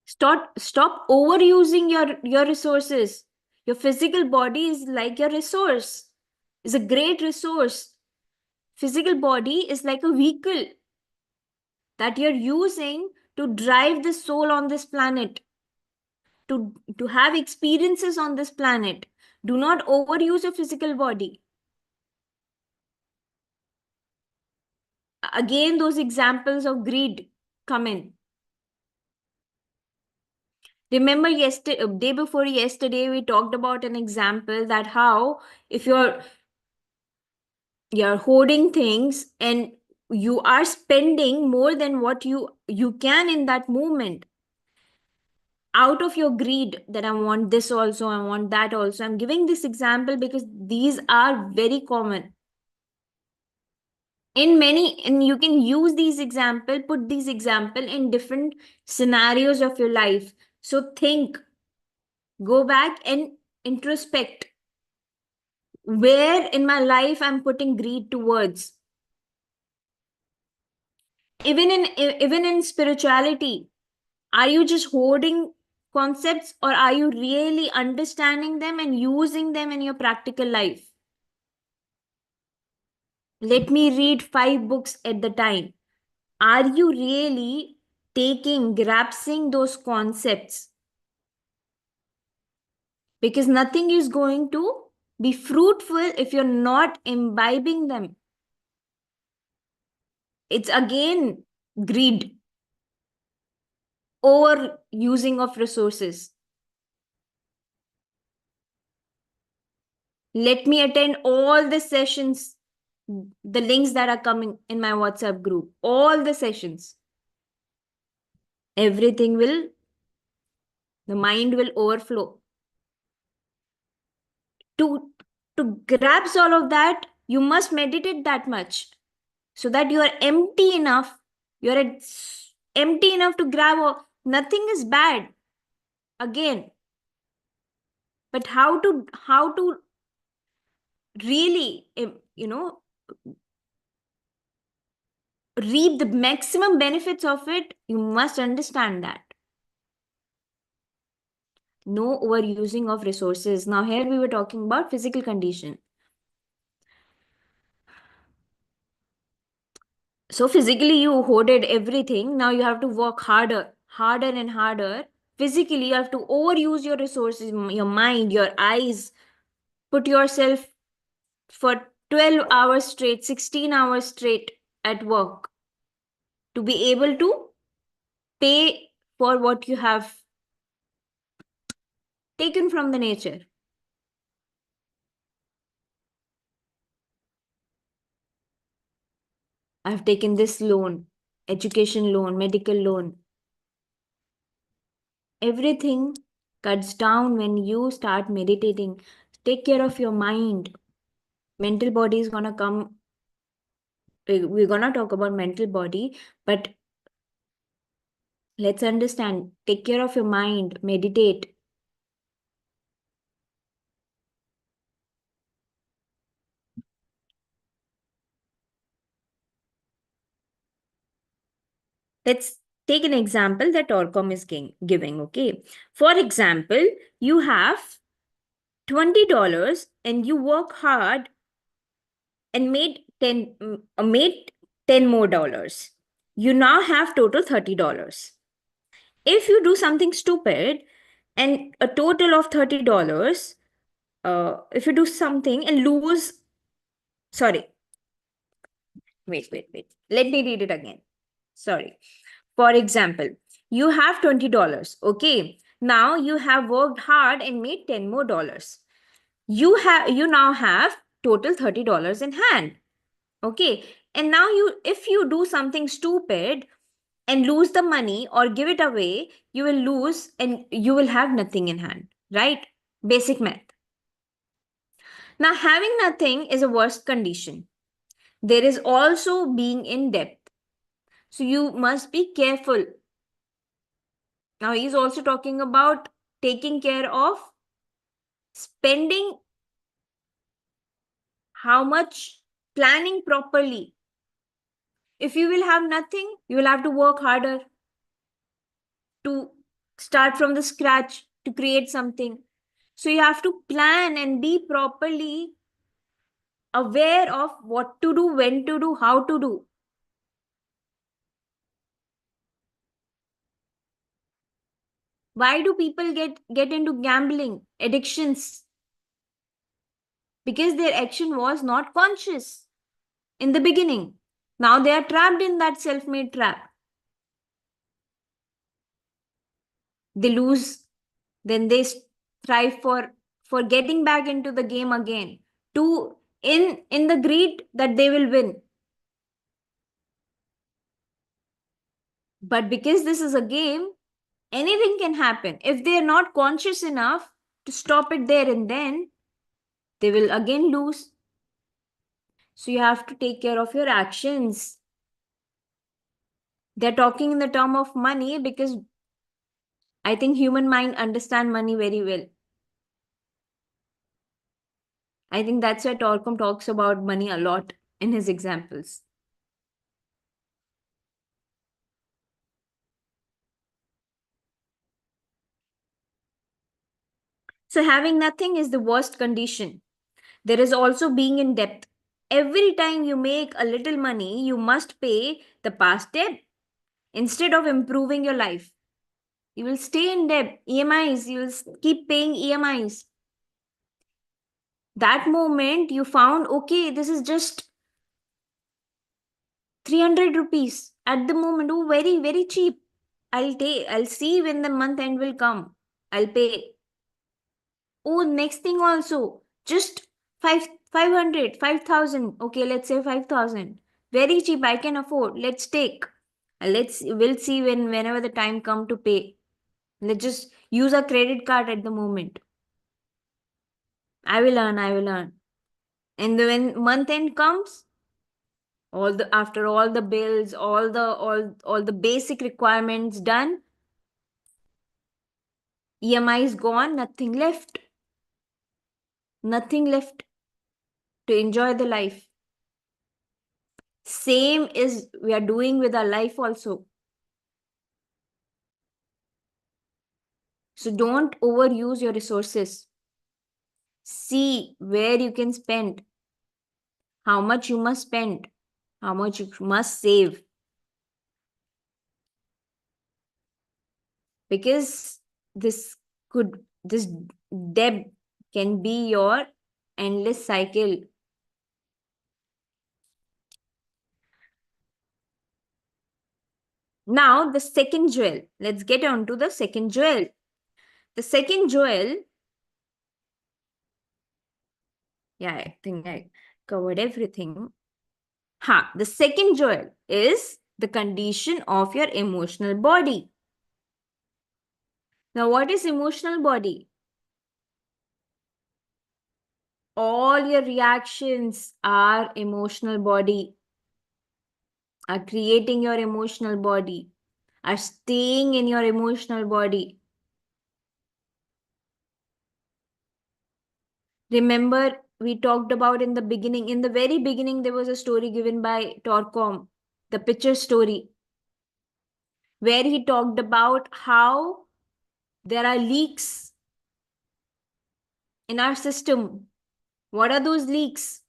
Stop overusing your resources. Your physical body is like your resource. Is a great resource. Physical body is like a vehicle that you're using to drive the soul on this planet. to have experiences on this planet. Do not overuse your physical body. Again, those examples of greed come in. Remember yesterday, day before yesterday, we talked about an example that how if you're hoarding things and you are spending more than what you can in that moment, out of your greed, that I want this also, I want that also. I'm giving this example because these are very common in many, and you can use these example, put these example in different scenarios of your life. So think, go back and introspect, where in my life I'm putting greed towards. Even in spirituality, are you just hoarding concepts, or are you really understanding them and using them in your practical life? Let me read 5 books at the time. Are you really grasping those concepts? Because nothing is going to be fruitful if you're not imbibing them. It's again greed, over using of resources. Let me attend all the sessions, the links that are coming in my WhatsApp group, all the sessions. Everything will, the mind will overflow. To, to grasp all of that, you must meditate that much so that you are empty enough. Empty enough to grab all. Nothing is bad. Again, but how to really, reap the maximum benefits of it, you must understand that. No overusing of resources. Now, here we were talking about physical condition. So, physically, you hoarded everything. Now, you have to work harder, harder, and harder. Physically, you have to overuse your resources, your mind, your eyes. Put yourself for 12 hours straight, 16 hours straight at work to be able to pay for what you have taken from the nature. I've taken this loan, education loan, medical loan. Everything cuts down when you start meditating. Take care of your mind. Mental body is gonna come. We're gonna talk about mental body, but let's understand. Take care of your mind. Meditate. Let's take an example that Orcom is giving. Okay. For example, you have $20 and you work hard and made 10 more dollars. You now have total $30. If you do something stupid and a total of $30, if you do something and lose, sorry, wait. Let me read it again. Sorry. For example, you have $20. Okay. Now you have worked hard and made 10 more dollars. You now have total $30 in hand. Okay. And now if you do something stupid and lose the money or give it away, you will lose and you will have nothing in hand, right? Basic math. Now, having nothing is a worst condition. There is also being in debt. So you must be careful. Now, he's also talking about taking care of spending, how much, planning properly. If you will have nothing, you will have to work harder to start from the scratch to create something. So you have to plan and be properly aware of what to do, when to do, how to do. Why do people get into gambling addictions? Because their action was not conscious in the beginning. Now they are trapped in that self-made trap. They lose, then they strive for getting back into the game again, to in the greed that they will win. But because this is a game, anything can happen. If they are not conscious enough to stop it there and then, they will again lose. So you have to take care of your actions. They're talking in the term of money because I think human mind understand money very well. I think that's why Torkom talks about money a lot in his examples. So having nothing is the worst condition. There is also being in debt. Every time you make a little money, you must pay the past debt instead of improving your life. You will stay in debt, EMIs, you will keep paying EMIs. That moment you found, okay, this is just 300 rupees at the moment. Oh, very, very cheap. I'll see when the month end will come. I'll pay. Oh, next thing also, just 500, 5,000. Okay, let's say 5,000. Very cheap, I can afford. Let's take. We'll see whenever the time come to pay. Let's just use a credit card at the moment. I will earn. And when month end comes, after all the bills, all the basic requirements done, EMI is gone, nothing left. Nothing left to enjoy the life. Same is we are doing with our life also. So don't overuse your resources. See where you can spend, how much you must spend, how much you must save. Because this debt can be your endless cycle. Now, the second jewel. Let's get on to the second jewel. The second jewel, yeah, I think I covered everything. The second jewel is the condition of your emotional body. Now, what is emotional body? All your reactions are emotional body, are creating your emotional body, are staying in your emotional body. Remember, we talked about in the very beginning, there was a story given by Torkom, the picture story, where he talked about how there are leaks in our system. What are those leaks?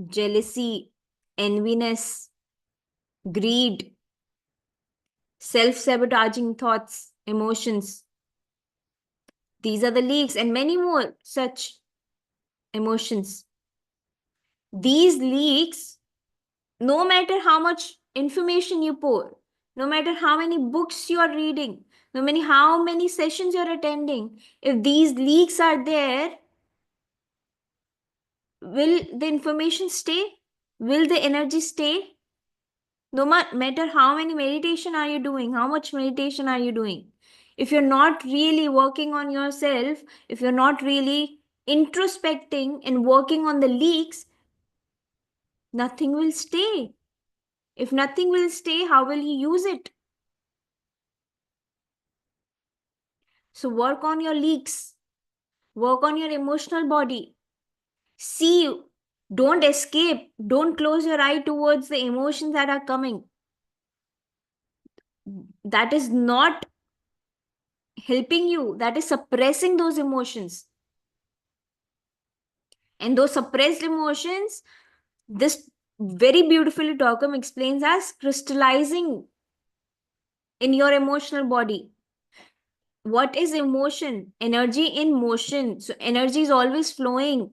Jealousy, enviness, greed, self-sabotaging thoughts, emotions. These are the leaks and many more such emotions. These leaks, no matter how much information you pour, no matter how many books you are reading, no matter how many sessions you're attending, if these leaks are there, will the information stay? Will the energy stay? No matter how many meditation are you doing, how much meditation are you doing, if you're not really working on yourself, if you're not really introspecting and working on the leaks, nothing will stay. If nothing will stay, how will you use it? So work on your leaks, work on your emotional body. See, don't escape, don't close your eye towards the emotions that are coming. That is not helping you, that is suppressing those emotions. And those suppressed emotions, this very beautifully Torkom explains as crystallizing in your emotional body. What is emotion? Energy in motion. So energy is always flowing.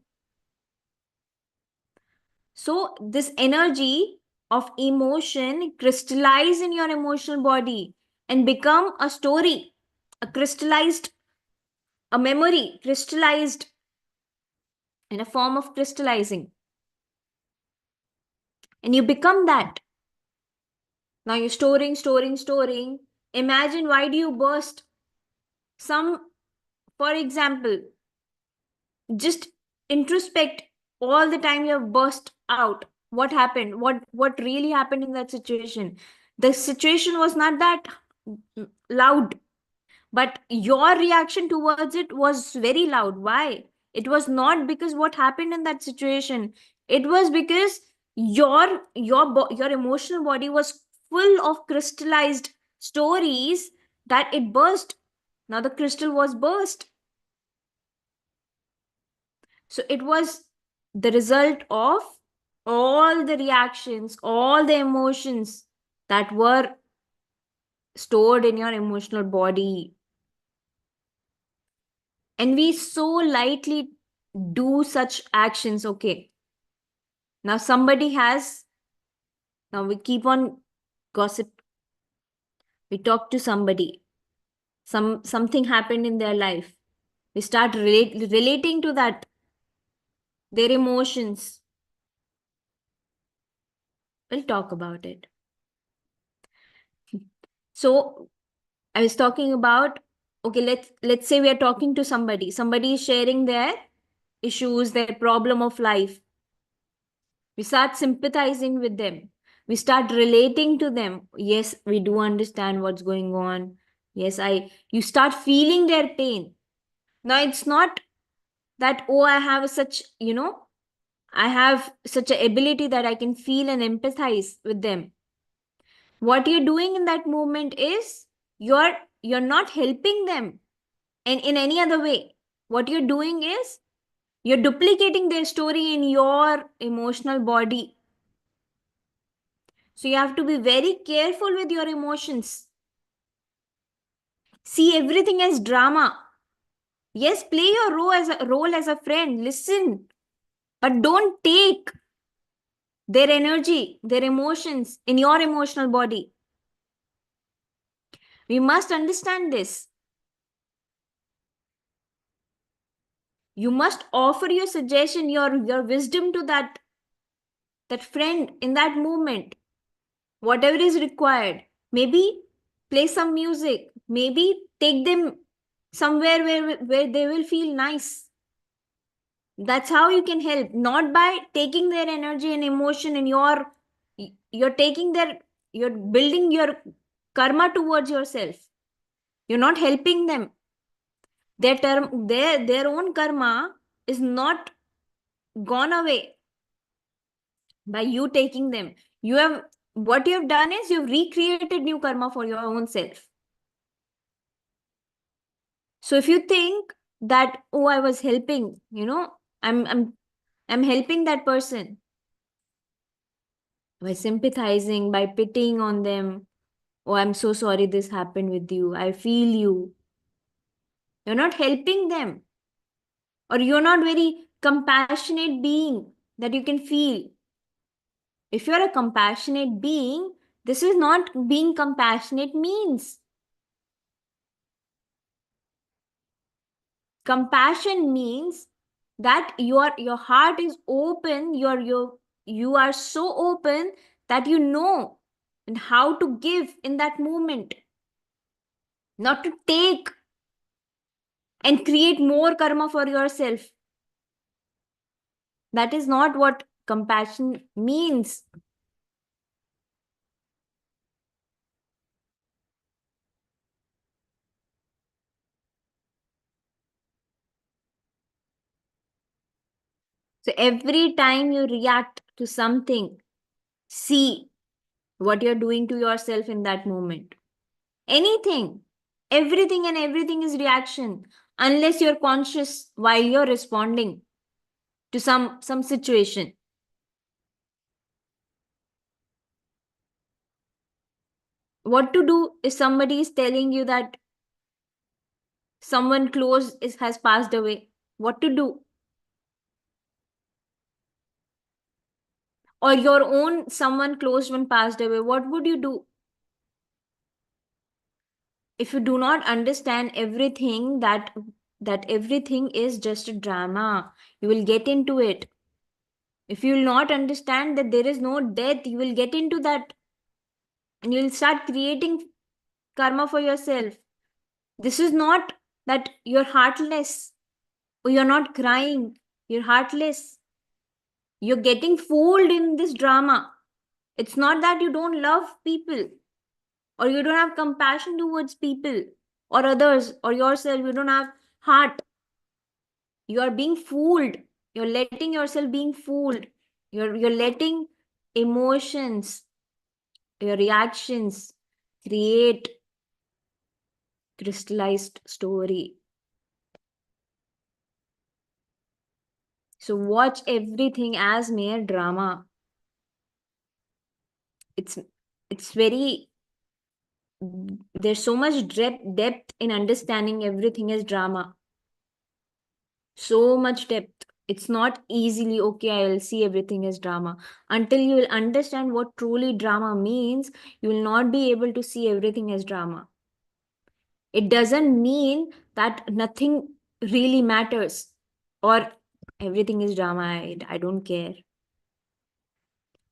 So this energy of emotion crystallize in your emotional body and become a story, a crystallized, a memory crystallized in a form of crystallizing. And you become that. Now you're storing. Imagine, why do you burst? Some, for example, just introspect all the time you have burst out. What happened? What really happened in that situation? The situation was not that loud, but your reaction towards it was very loud. Why? It was not because what happened in that situation. It was because your emotional body was full of crystallized stories that it burst. Now the crystal was burst. So it was the result of all the reactions, all the emotions that were stored in your emotional body. And we so lightly do such actions. Okay, now somebody has, now we keep on gossip, we talk to somebody, something happened in their life, we start relating to that, their emotions. We'll talk about it. So I was talking about, okay, let's say we are talking to somebody, somebody is sharing their issues, their problem of life. We start sympathizing with them. We start relating to them. Yes, we do understand what's going on. Yes, you start feeling their pain. Now it's not that, oh, I have such, I have such an ability that I can feel and empathize with them. What you're doing in that moment is you're not helping them and in any other way. What you're doing is you're duplicating their story in your emotional body. So you have to be very careful with your emotions. See everything as drama. Yes, play your role as a friend. Listen, but don't take their energy, their emotions in your emotional body. We must understand this. You must offer your suggestion, your wisdom to that friend in that moment. Whatever is required. Maybe play some music. Maybe take them somewhere where they will feel nice. That's how you can help, not by taking their energy and emotion in you're taking their, you're building your karma towards yourself. You're not helping them. Their own karma is not gone away by you taking them. You have, what you have done is you've recreated new karma for your own self. So if you think that, oh, I was helping, I'm helping that person by sympathizing, by pitying on them. Oh, I'm so sorry this happened with you. I feel you. You're not helping them. Or you're not very compassionate being that you can feel. If you're a compassionate being, this is not being compassionate means. Compassion means that your heart is open, you are so open that you know and how to give in that moment, not to take and create more karma for yourself. That is not what compassion means. So every time you react to something, see what you're doing to yourself in that moment. Anything, everything and everything is reaction unless you're conscious while you're responding to some situation. What to do if somebody is telling you that someone close has passed away? What to do? Or your own someone close one passed away, what would you do? If you do not understand everything, that everything is just a drama, you will get into it. If you will not understand that there is no death, you will get into that, and you will start creating karma for yourself. This is not that you're heartless or you're not crying, you're heartless. You're getting fooled in this drama. It's not that you don't love people or you don't have compassion towards people or others or yourself. You don't have heart. You are being fooled. You're letting yourself being fooled. You're letting emotions, your reactions create crystallized story. So watch everything as mere drama. It's it's very, there's so much depth in understanding everything as drama. So much depth. It's not easily, okay, I will see everything as drama. Until you will understand what truly drama means, you will not be able to see everything as drama. It doesn't mean that nothing really matters or everything is drama. I don't care.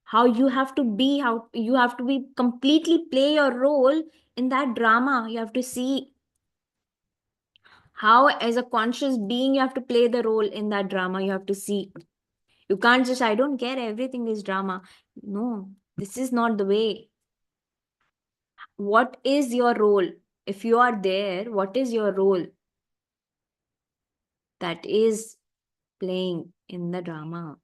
How you have to be, how you have to be completely play your role in that drama. You have to see how, as a conscious being, you have to play the role in that drama. You have to see. You can't just, I don't care, everything is drama. No, this is not the way. What is your role? If you are there, what is your role? That is playing in the drama.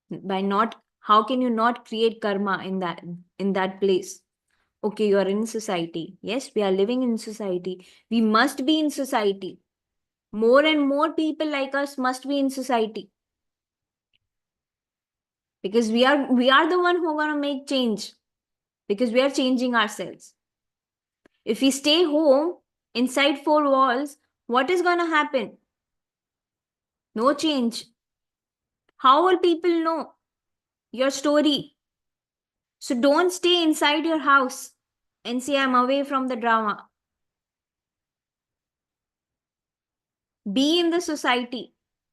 By not, how can you not create karma in that place? Okay, you are in society. Yes, we are living in society. We must be in society. More and more people like us must be in society. Because we are the one who are gonna make change. Because we are changing ourselves. If we stay home inside four walls, what is gonna happen? No change. How will people know your story? So don't stay inside your house and say, I'm away from the drama. Be in the society.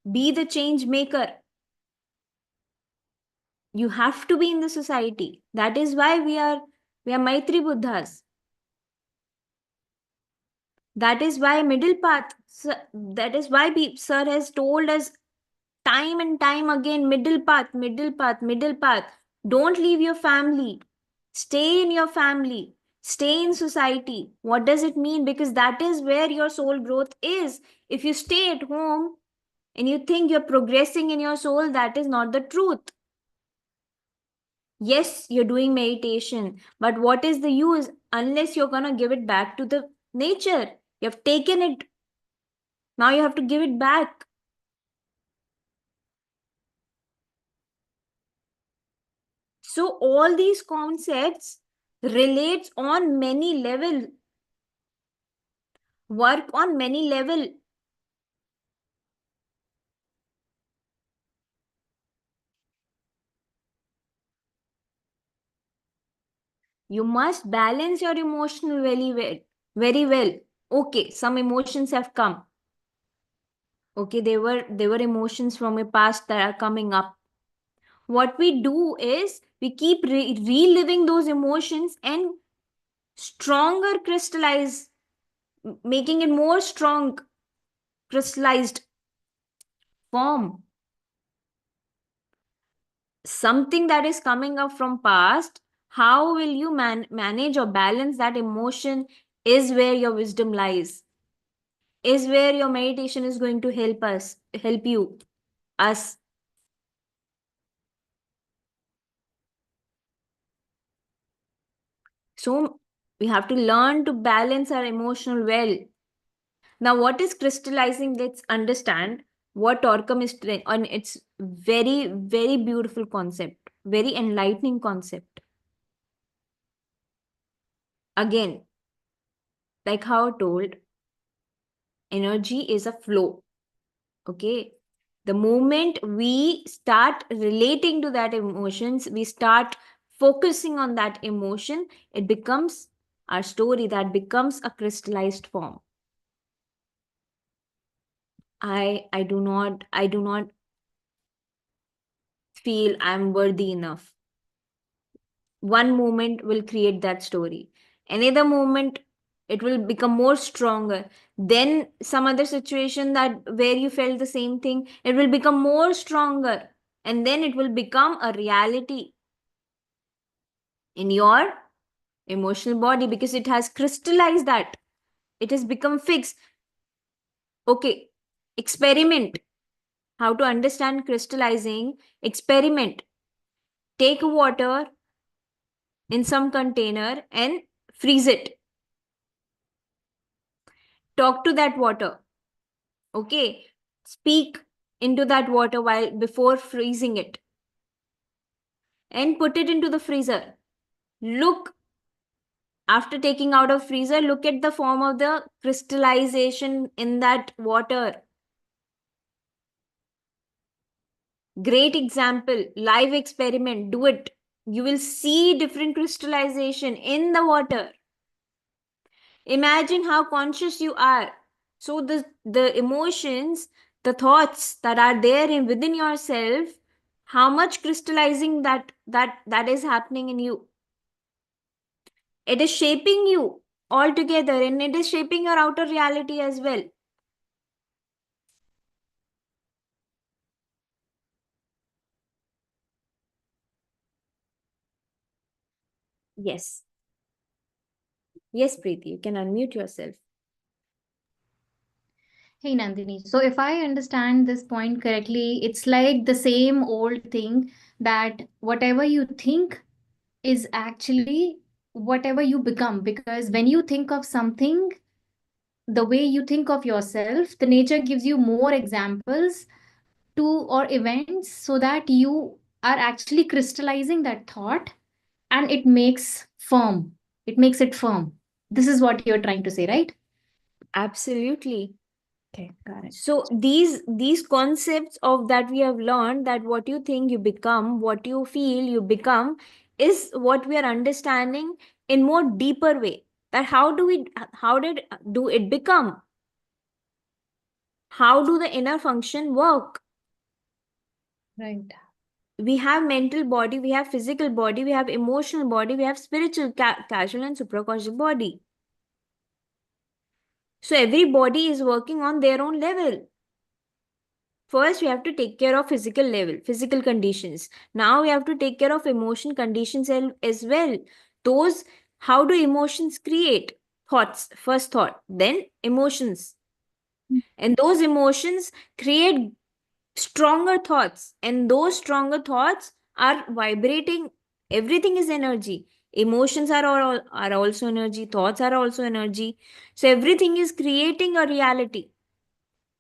Be the change maker. You have to be in the society. That is why we are Maitri Buddhas. That is why middle path. That is why Sir has told us time and time again, middle path, middle path, middle path. Don't leave your family. Stay in your family. Stay in society. What does it mean? Because that is where your soul growth is. If you stay at home and you think you're progressing in your soul, that is not the truth. Yes, you're doing meditation, but what is the use unless you're going to give it back to the nature? You have taken it. Now you have to give it back. So all these concepts relates on many level, work on many level. You must balance your emotional very well, very well. Okay, some emotions have come. Okay, they were emotions from a past that are coming up. What we do is we keep reliving those emotions and stronger crystallize, making it more strong, crystallized form. Something that is coming up from past, how will you manage or balance that emotion is where your wisdom lies, is where your meditation is going to help you, us. So we have to learn to balance our emotional well. Now, what is crystallizing? Let's understand what Torquum is trying, and it's very, very beautiful concept, very enlightening concept. Again, like how I told, energy is a flow. Okay. The moment we start relating to that emotions, we start focusing on that emotion, it becomes our story, that becomes a crystallized form. I do not feel I'm worthy enough. One moment will create that story. Another moment, it will become more stronger. Then some other situation that where you felt the same thing, it will become more stronger. And then it will become a reality in your emotional body because it has crystallized that. It has become fixed. Okay, experiment. How to understand crystallizing? Experiment. Take water in some container and freeze it. Talk to that water. Okay. Speak into that water while before freezing it and put it into the freezer. Look, after taking out of freezer, look at the form of the crystallization in that water. Great example, live experiment, do it. You will see different crystallization in the water. Imagine how conscious you are. So the emotions, the thoughts that are there in within yourself, how much crystallizing that is happening in you. It is shaping you altogether and it is shaping your outer reality as well. Yes. Yes, Preeti, you can unmute yourself. Hey Nandini, so if I understand this point correctly, it's like the same old thing that whatever you think is actually whatever you become. Because when you think of something, the way you think of yourself, the nature gives you more examples to or events so that you are actually crystallizing that thought and it makes firm. It makes it firm. This is what you're trying to say, right? Absolutely. Okay, got it. So these concepts of that we have learned, that what you think you become, what you feel you become, is what we are understanding in more deeper way. That how did do it become? How do the inner function work? Right. We have mental body, we have physical body, we have emotional body, we have spiritual, casual and supraconscious body. So every body is working on their own level. First, we have to take care of physical level, physical conditions. Now we have to take care of emotion conditions as well. Those, how do emotions create? Thoughts, first thought, then emotions. And those emotions create stronger thoughts. And those stronger thoughts are vibrating. Everything is energy. Emotions are also energy. Thoughts are also energy. So everything is creating a reality.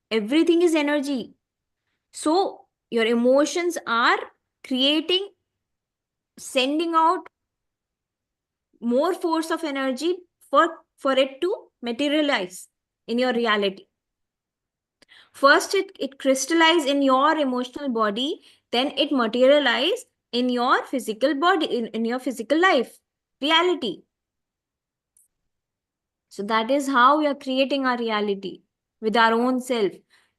Everything is energy. So your emotions are creating, sending out more force of energy for it to materialize in your reality. First, it crystallize in your emotional body, then it materialize in your physical body, in your physical life, reality. So that is how we are creating our reality with our own self.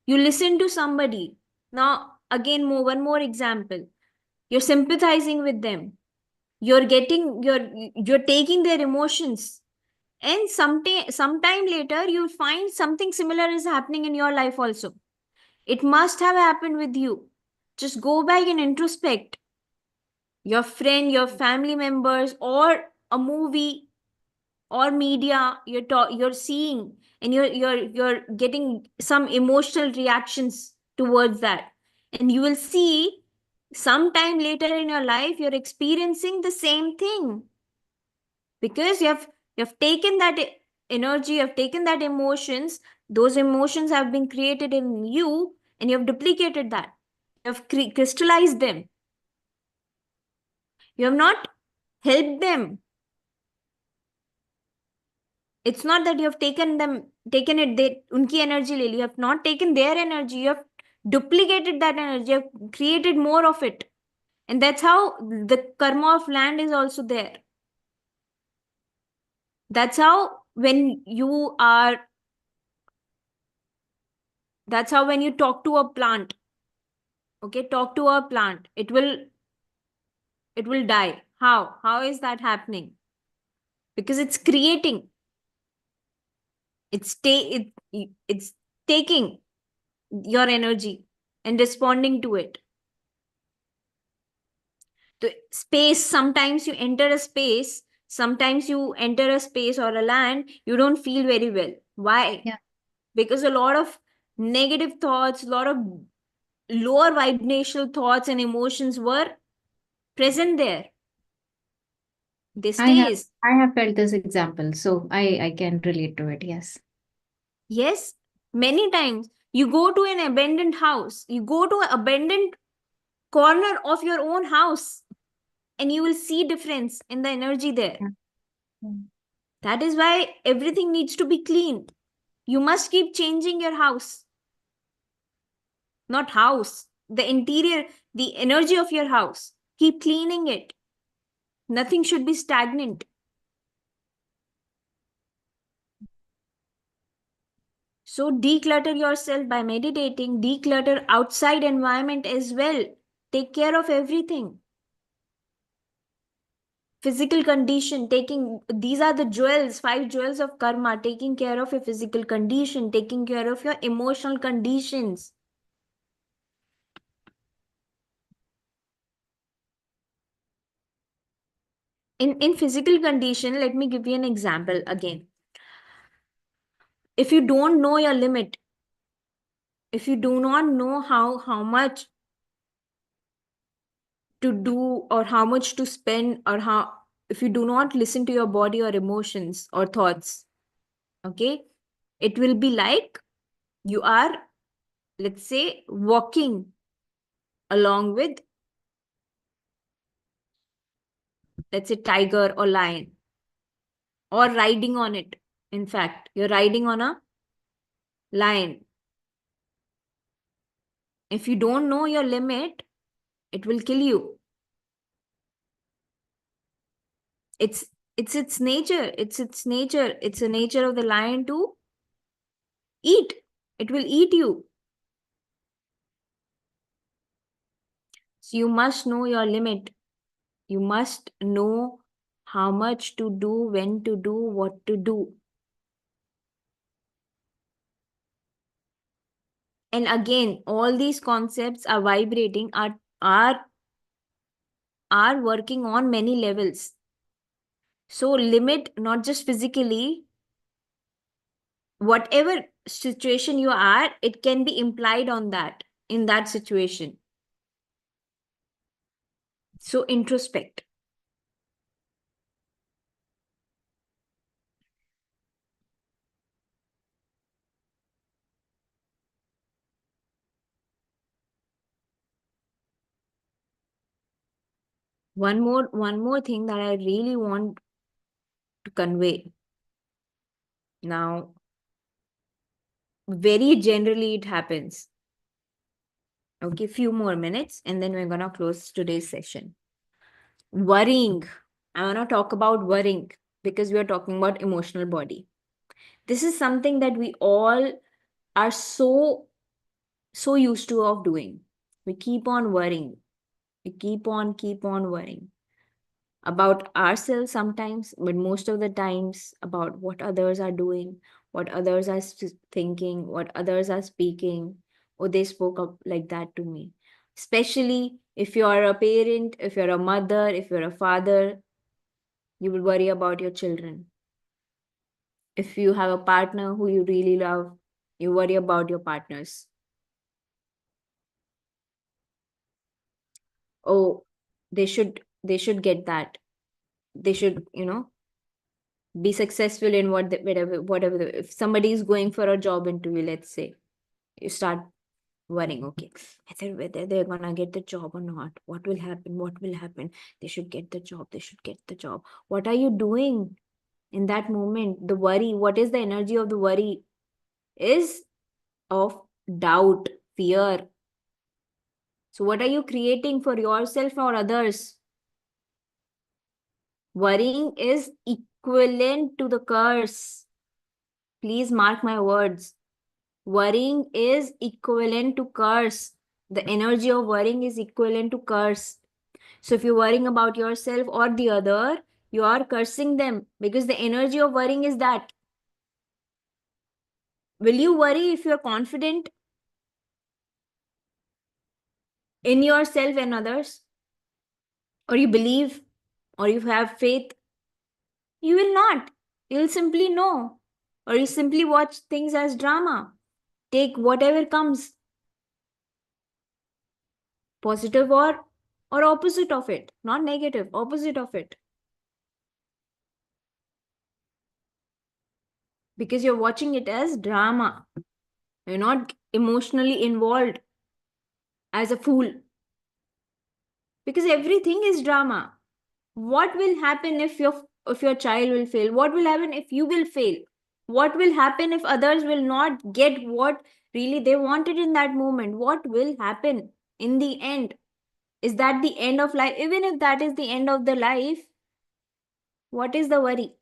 You listen to somebody. Now, again, one more example. You're sympathizing with them. You're taking their emotions. And sometime later, you'll find something similar is happening in your life also. It must have happened with you. Just go back and introspect. Your friend, your family members, or a movie or media you're seeing, and you're getting some emotional reactions towards that, and you will see sometime later in your life you're experiencing the same thing because you have taken that energy, you have taken that emotions, those emotions have been created in you, and you have duplicated that, you have crystallized them, you have not helped them, It's not that you have taken it, unki energy le li. You have not taken their energy. You have duplicated that energy. You have created more of it. And that's how the karma of land is also there. That's how when you talk to a plant, okay, talk to a plant, it will die. How is that happening? Because it's creating, it's taking your energy and responding to it. The space, sometimes you enter a space, or a land, you don't feel very well. Why? Yeah. Because a lot of negative thoughts, a lot of lower vibrational thoughts and emotions were present there. They I have stays. I have felt this example, so I can relate to it. Yes. Yes, many times you go to an abandoned house, you go to an abandoned corner of your own house, and you will see difference in the energy there. Yeah. Mm. That is why everything needs to be clean. You must keep changing your house. Not house, the interior, the energy of your house. Keep cleaning it. Nothing should be stagnant. So declutter yourself by meditating, declutter outside environment as well. Take care of everything. Physical condition, these are the jewels, 5 jewels of karma, taking care of your physical condition, taking care of your emotional conditions. In physical condition, let me give you an example again. If you don't know your limit, if you do not know how much to do or how much to spend, or how, if you do not listen to your body or emotions or thoughts, okay, it will be like you are, let's say, walking along with, let's say, tiger or lion, or riding on it. In fact, you're riding on a lion. If you don't know your limit, it will kill you. It's its nature. It's its nature. It's the nature of the lion to eat. It will eat you. So you must know your limit. You must know how much to do, when to do, what to do. And again, all these concepts are vibrating, are working on many levels. So limit, not just physically, whatever situation you are, it can be implied on that, in that situation. So introspect. One more thing that I really want to convey. Now, very generally it happens. Okay, few more minutes and then we're gonna close today's session. Worrying. I wanna talk about worrying because we are talking about emotional body. This is something that we all are so used to of doing. We keep on worrying. We keep on worrying about ourselves sometimes, but most of the times about what others are doing, what others are thinking, what others are speaking. Oh, they spoke up like that to me. Especially if you are a parent, if you're a mother, if you're a father, you will worry about your children. If you have a partner who you really love, you worry about your partners. Oh, they should get that. They should, be successful in whatever if somebody is going for a job interview, let's say, you start worrying, okay, whether they're gonna get the job or not, what will happen, they should get the job, what are you doing? in that moment, the worry, what is the energy of the worry? Is of doubt, fear. So what are you creating for yourself or others? Worrying is equivalent to the curse. Please mark my words. Worrying is equivalent to curse. The energy of worrying is equivalent to curse. So if you're worrying about yourself or the other, you are cursing them, because the energy of worrying is that. Will you worry if you're confident in yourself and others? Or you believe, or you have faith? You will not. You'll simply know. Or you simply watch things as drama. Take whatever comes, positive or opposite of it, not negative, opposite of it. Because you're watching it as drama. You're not emotionally involved as a fool. Because everything is drama. What will happen if your child will fail? What will happen if you will fail? What will happen if others will not get what really they wanted in that moment? What will happen in the end? Is that the end of life? Even if that is the end of the life, what is the worry?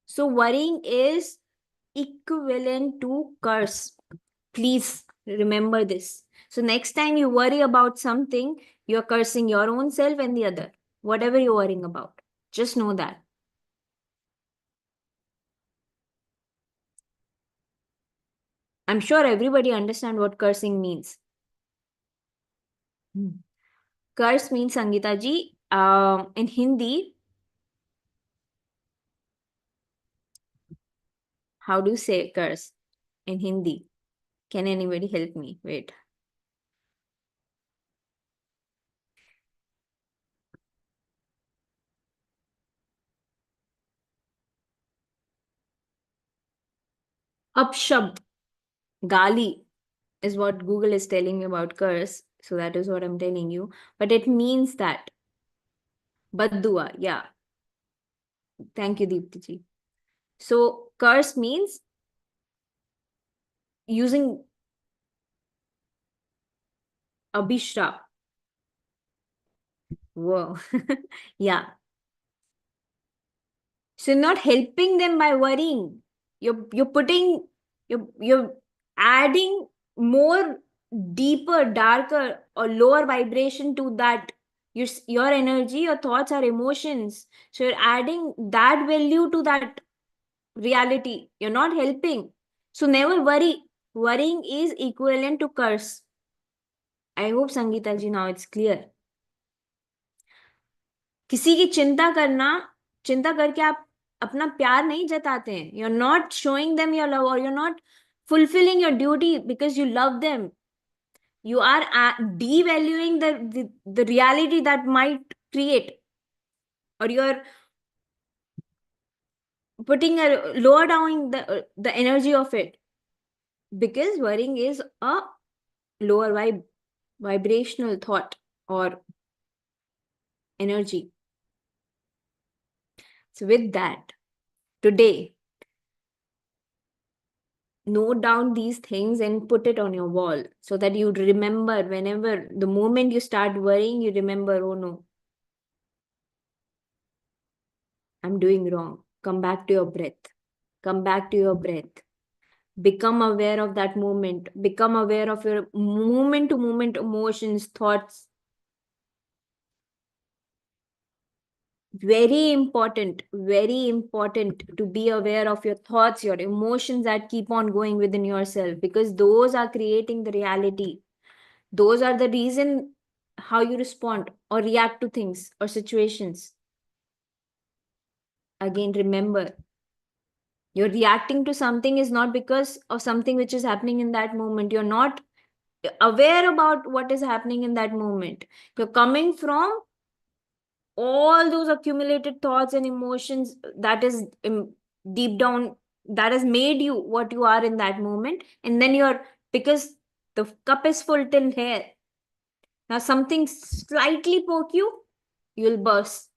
So worrying is equivalent to curse. Please remember this. So next time you worry about something, you're cursing your own self and the other. Whatever you're worrying about, just know that. I'm sure everybody understands what cursing means. Curse means, Sangeeta ji, in Hindi, how do you say curse in Hindi? Can anybody help me? Wait. Upshabd, gali is what Google is telling me about curse. So that is what I'm telling you. But it means that. Baddua, yeah. Thank you, Deepti ji. So curse means using abhishrap. Whoa. Yeah. So you're not helping them by worrying. You're putting you're adding more deeper, darker, or lower vibration to that. Your energy, your thoughts are emotions. So you're adding that value to that reality. You're not helping. So never worry. Worrying is equivalent to curse. I hope Sangeeta ji now it's clear. किसी की चिंता करके आप अपना प्यार नहीं जताते हैं. You're not showing them your love, or you're not fulfilling your duty because you love them. You are devaluing the reality that might create, or you're putting a lower down the energy of it, because worrying is a lower vibrational thought or energy. So with that, today, note down these things and put it on your wall so that you remember. Whenever the moment you start worrying, you remember, oh no, I'm doing wrong. Come back to your breath. Come back to your breath. Become aware of that moment. Become aware of your moment to moment emotions, thoughts. Very important to be aware of your thoughts, your emotions that keep on going within yourself, because those are creating the reality. Those are the reason how you respond or react to things or situations. Again, remember, you're reacting to something is not because of something which is happening in that moment. You're not aware about what is happening in that moment. You're coming from all those accumulated thoughts and emotions that is deep down, that has made you what you are in that moment. And then because the cup is full till here. Now something slightly poke you, you'll burst.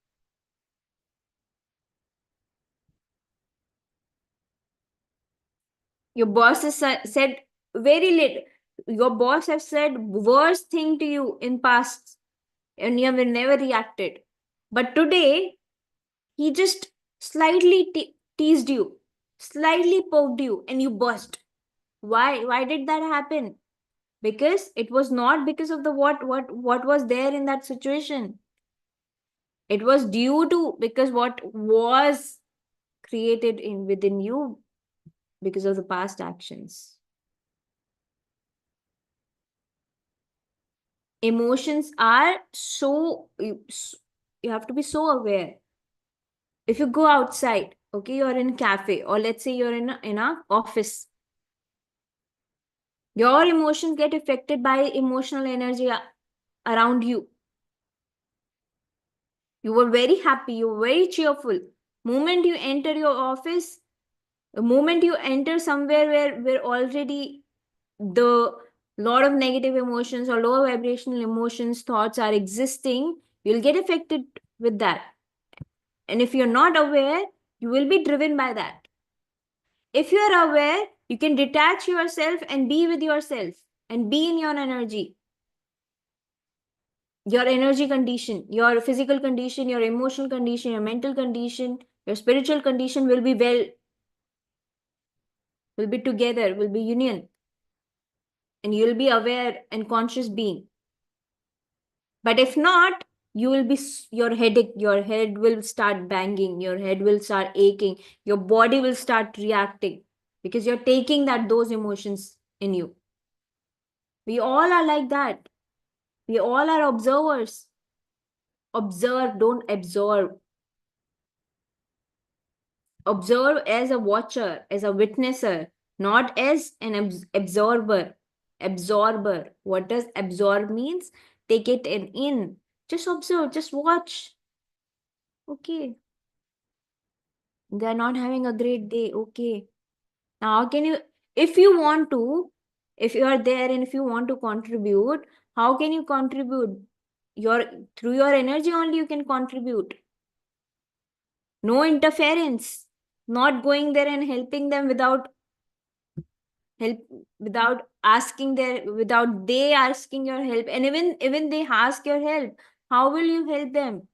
Your boss has said very late. Your boss has said worst thing to you in past, and you have never reacted. But today, he just slightly teased you, slightly poked you, and you burst. Why? Why did that happen? Because it was not because of the what was there in that situation. It was due to because what was created in within you because of the past actions. Emotions are so you have to be so aware. If you go outside, okay, you're in a cafe, or let's say you're in a office, your emotions get affected by emotional energy around you. You were very happy, you were very cheerful. Moment you enter your office, the moment you enter somewhere where already the lot of negative emotions or lower vibrational emotions, thoughts are existing, you'll get affected with that. And if you're not aware, you will be driven by that. If you're aware, you can detach yourself and be with yourself and be in your energy condition, your physical condition, your emotional condition, your mental condition, your spiritual condition will be well, will be together, will be union. And you'll be aware and conscious being. But if not, you will be your head will start banging, your head will start aching, your body will start reacting because you're taking those emotions in you. We all are like that. We all are observers. Observe, don't absorb. Observe as a watcher, as a witnesser, not as an absorber. Absorber. What does absorb means? Take it in. Just observe, just watch. Okay. They're not having a great day. Okay. Now, how can you, if you want to, if you are there and if you want to contribute, how can you contribute? Through your energy only you can contribute. No interference. Not going there and helping them without help, without they asking your help. And even they ask your help, how will you help them?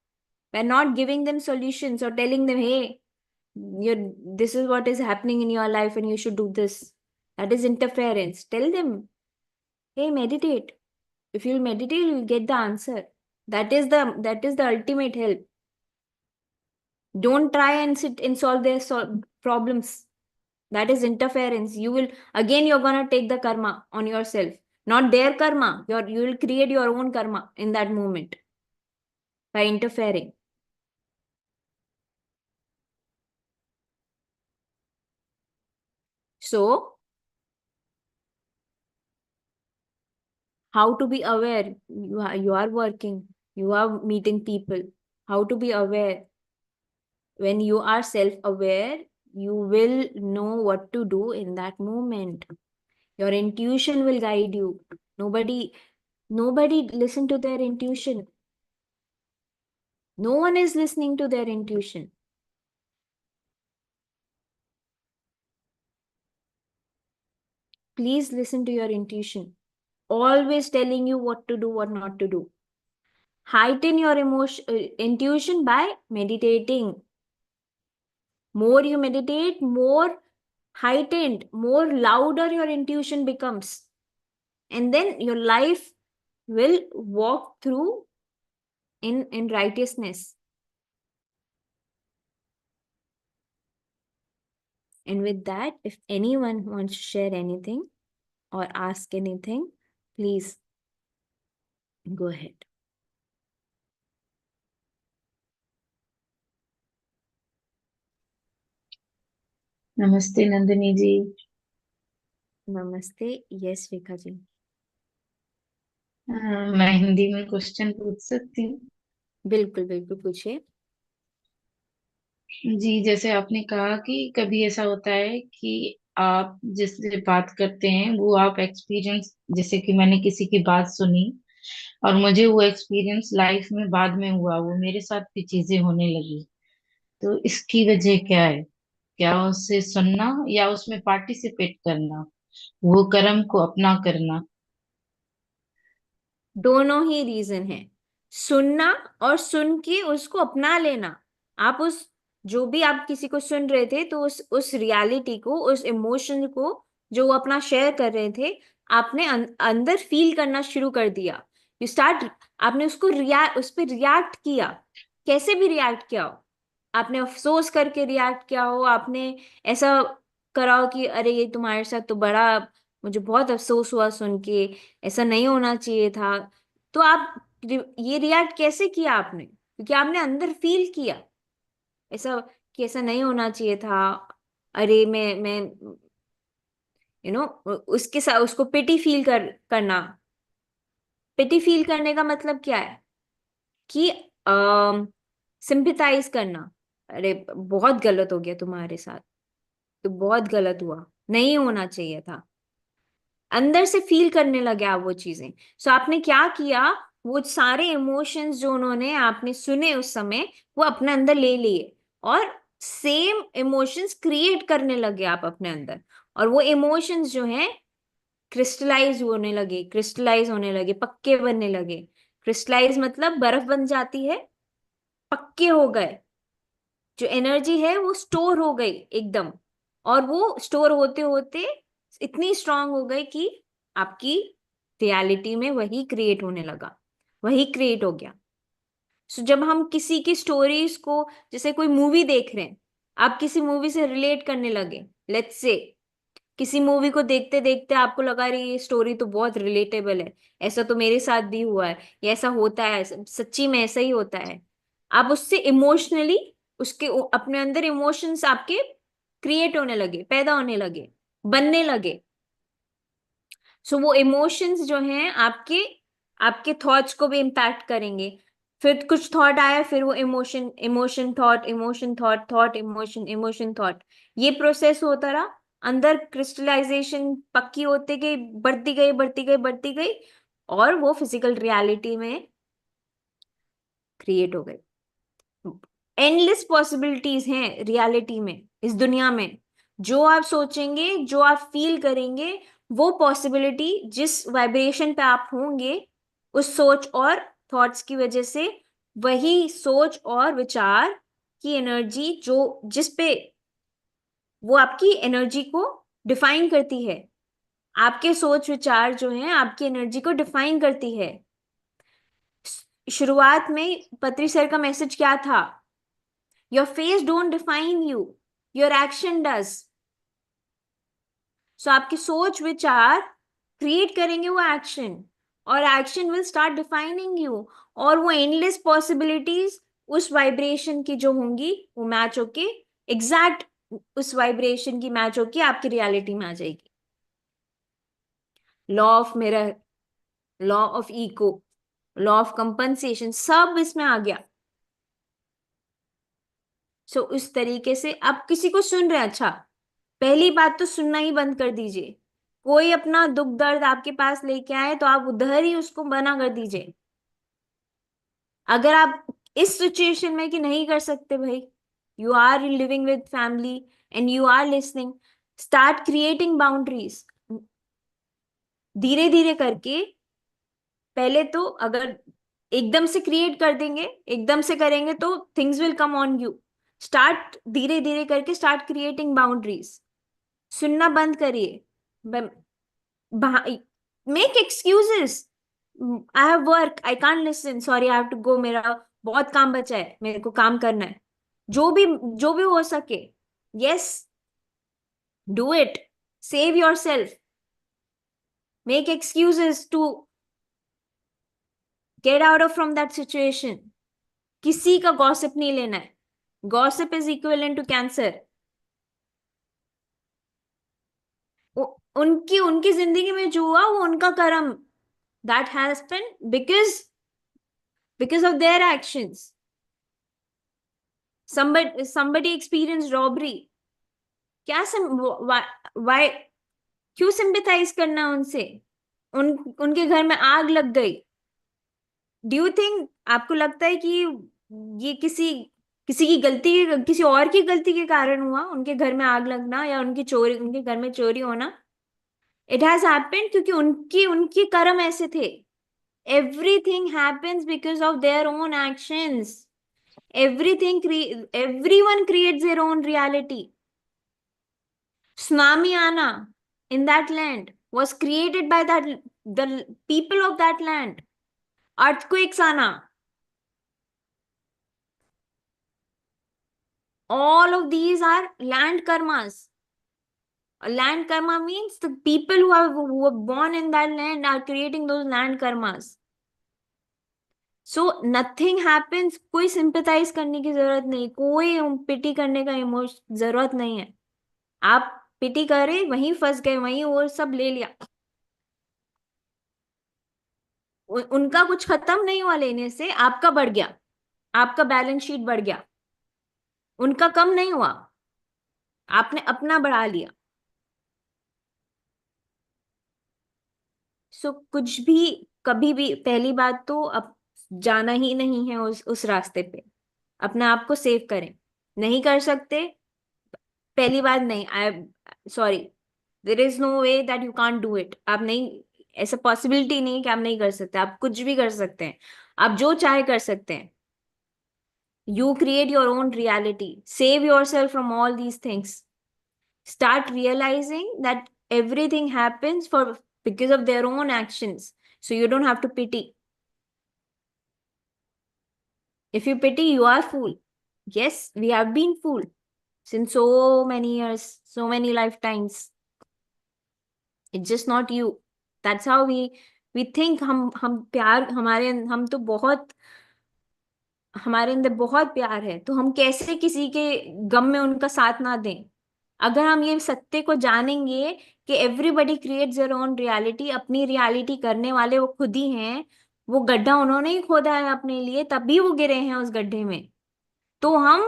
By not giving them solutions or telling them, hey, this is what is happening in your life and you should do this. That is interference. Tell them, hey, meditate. If you'll meditate, you'll get the answer. That is the ultimate help. Don't try and sit and solve their problems. That is interference. You're gonna take the karma on yourself, not their karma. You will create your own karma in that moment by interfering. So, how to be aware? You are working, you are meeting people. How to be aware? When you are self-aware, you will know what to do in that moment. Your intuition will guide you. Nobody listen to their intuition. No one is listening to their intuition. Please listen to your intuition. Always telling you what to do, what not to do. Heighten your intuition by meditating. More you meditate, more heightened, more louder your intuition becomes. And then your life will walk through in righteousness. And with that, if anyone wants to share anything or ask anything, please go ahead. नमस्ते नंदिनी जी। नमस्ते। Yes Rekha ji. मैं हिंदी में question पूछ सकती हूँ? बिल्कुल बिल्कुल पूछिए। जी, जैसे आपने कहा कि कभी ऐसा होता है कि आप जिससे बात करते हैं वो आप एक्सपीरियंस, जैसे कि मैंने किसी की बात सुनी और मुझे वो एक्सपीरियंस लाइफ में बाद में हुआ, वो मेरे साथ भी चीजें होने लगी, तो इसकी वजह क्या है? क्या उसे सुनना या उसमें पार्टिसिपेट करना, वो कर्म को अपना करना? दोनों ही रीजन है। सुनना और सुन के उसको अपना लेना। आप उस, जो भी आप किसी को सुन रहे थे, तो उस रियलिटी को, उस इमोशन को जो वो अपना शेयर कर रहे थे, आपने अंदर फील करना शुरू कर दिया। यू स्टार्ट, आपने उस पर रिएक्ट किया। कैसे भी रिएक्ट किया हो, आपने अफसोस करके रिएक्ट किया हो, आपने ऐसा करा हो कि अरे ये तुम्हारे साथ तो बड़ा, मुझे बहुत अफसोस हुआ सुन के, ऐसा नहीं होना चाहिए था। तो आप ये रिएक्ट कैसे किया आपने? क्योंकि आपने अंदर फील किया ऐसा, कि ऐसा नहीं होना चाहिए था। अरे मैं उसके साथ उसको पिटी फील करना। पिटी फील करने का मतलब क्या है? कि सिंपैथाइज करना। अरे बहुत गलत हो गया तुम्हारे साथ, तो बहुत गलत हुआ, नहीं होना चाहिए था। अंदर से फील करने लगे आप वो चीजें। सो आपने क्या किया, वो सारे इमोशंस जो उन्होंने आपने सुने उस समय, वो अपने अंदर ले लिए, और सेम इमोशंस क्रिएट करने लगे आप अपने अंदर। और वो इमोशंस जो हैं क्रिस्टलाइज होने लगे, क्रिस्टलाइज होने लगे, पक्के बनने लगे। क्रिस्टलाइज मतलब बर्फ बन जाती है, पक्के हो गए। जो एनर्जी है वो स्टोर हो गई एकदम, और वो स्टोर होते होते इतनी स्ट्रांग हो गई कि आपकी रियलिटी में वही क्रिएट होने लगा, वही क्रिएट हो गया। सो जब हम किसी की स्टोरीज को, जैसे कोई मूवी देख रहे हैं, आप किसी मूवी से रिलेट करने लगे, लेट्स से किसी मूवी को देखते देखते आपको लगा रही ये स्टोरी तो बहुत रिलेटेबल है, ऐसा तो मेरे साथ भी हुआ है, ये ऐसा होता है, सच्ची में ऐसा ही होता है। आप उससे इमोशनली, उसके अपने अंदर इमोशंस आपके क्रिएट होने लगे, पैदा होने लगे, बनने लगे। सो वो इमोशंस जो हैं आपके आपके थॉट्स को भी इम्पैक्ट करेंगे। फिर कुछ थॉट आया, फिर वो emotion, emotion thought, emotion thought, thought emotion, emotion thought, ये प्रोसेस होता रहा। अंदर क्रिस्टलाइजेशन पक्की होती गई, बढ़ती गई, बढ़ती गई, बढ़ती गई, और वो फिजिकल रियलिटी में क्रिएट हो गई। एंडलेस पॉसिबिलिटीज हैं रियलिटी में, इस दुनिया में। जो आप सोचेंगे, जो आप फील करेंगे, वो पॉसिबिलिटी, जिस वाइब्रेशन पे आप होंगे, उस सोच और थॉट्स की वजह से, वही सोच और विचार की एनर्जी जो जिस पे, वो आपकी एनर्जी को डिफाइन करती है। आपके सोच विचार जो हैं आपकी एनर्जी को डिफाइन करती है। शुरुआत में पत्री सर का मैसेज क्या था? Your face don't define you, your action does. So आपकी सोच विचार क्रिएट करेंगे वो एक्शन, और action will start defining you. और वो एंडलेस पॉसिबिलिटीज उस वाइब्रेशन की जो होंगी, वो मैच होके एग्जैक्ट उस वाइब्रेशन की मैच होके आपकी रियलिटी में आ जाएगी। Law of mirror, law of echo, law of compensation, सब इसमें आ गया। सो उस तरीके से आप किसी को सुन रहे हैं, अच्छा, पहली बात तो सुनना ही बंद कर दीजिए। कोई अपना दुख दर्द आपके पास लेके आए तो आप उधर ही उसको मना कर दीजिए। अगर आप इस सिचुएशन में कि नहीं कर सकते भाई, you are living with family and you are listening, start creating boundaries धीरे धीरे करके। पहले तो अगर एकदम से क्रिएट कर देंगे, एकदम से करेंगे तो things will come on you. Start धीरे धीरे करके, स्टार्ट क्रिएटिंग बाउंड्रीज। सुनना बंद करिए, make excuses. I have work, I can't listen, sorry I have to go, मेरा बहुत काम बचा है, मेरे को काम करना है। जो भी हो सके, yes, do it, save yourself, make excuses to get out of from that situation. किसी का गॉसिप नहीं लेना है। Gossip is equivalent to cancer. उनकी उनकी जिंदगी में जो हुआ वो उनका कर्म, that happened because of their actions. Somebody experienced robbery. क्या why क्यों सिंपैथाइज करना उनसे? उनके घर में आग लग गई। डू यू थिंक, आपको लगता है कि ये किसी किसी की गलती, किसी और की गलती के कारण हुआ उनके घर में आग लगना या उनके घर में चोरी होना। इट हैज हैपेंड क्योंकि उनकी उनके कर्म ऐसे थे। Everything happens because of their own actions. everyone creates their own reality. Tsunami आना in that land was created by the people of that land. Earthquakes आना, all of these are land karmas. Land karma means the people who were born in that land are creating those land karmas. So nothing happens, कोई sympathize करने की जरूरत नहीं, कोई पिटी करने का emotion जरूरत नहीं है। आप पिटी करे वहीं फंस गए, वहीं वो सब ले लिया। उनका कुछ खत्म नहीं हुआ लेने से, आपका बढ़ गया, आपका बैलेंस शीट बढ़ गया। उनका कम नहीं हुआ, आपने अपना बढ़ा लिया। सो कुछ भी कभी भी, पहली बात तो अब जाना ही नहीं है उस रास्ते पे। अपने आप को सेव करें। नहीं कर सकते, पहली बात नहीं, I sorry, there is no way that you can't do it. आप नहीं, ऐसा पॉसिबिलिटी नहीं है कि आप नहीं कर सकते। आप कुछ भी कर सकते हैं, आप जो चाहे कर सकते हैं। You create your own reality. Save yourself from all these things. Start realizing that everything happens for because of their own actions. So you don't have to pity. If you pity, you are fool. Yes, we have been fooled since so many years, so many lifetimes. It's just not you. That's how we think हम प्यार हमारे, हम तो बहुत, हमारे अंदर बहुत प्यार है, तो हम कैसे किसी के गम में उनका साथ ना दें। अगर हम ये सत्य को जानेंगे कि everybody creates their own reality, अपनी रियलिटी करने वाले वो खुद ही हैं। वो गड्ढा उन्होंने ही खोदा है अपने लिए, तभी वो गिरे हैं उस गड्ढे में। तो हम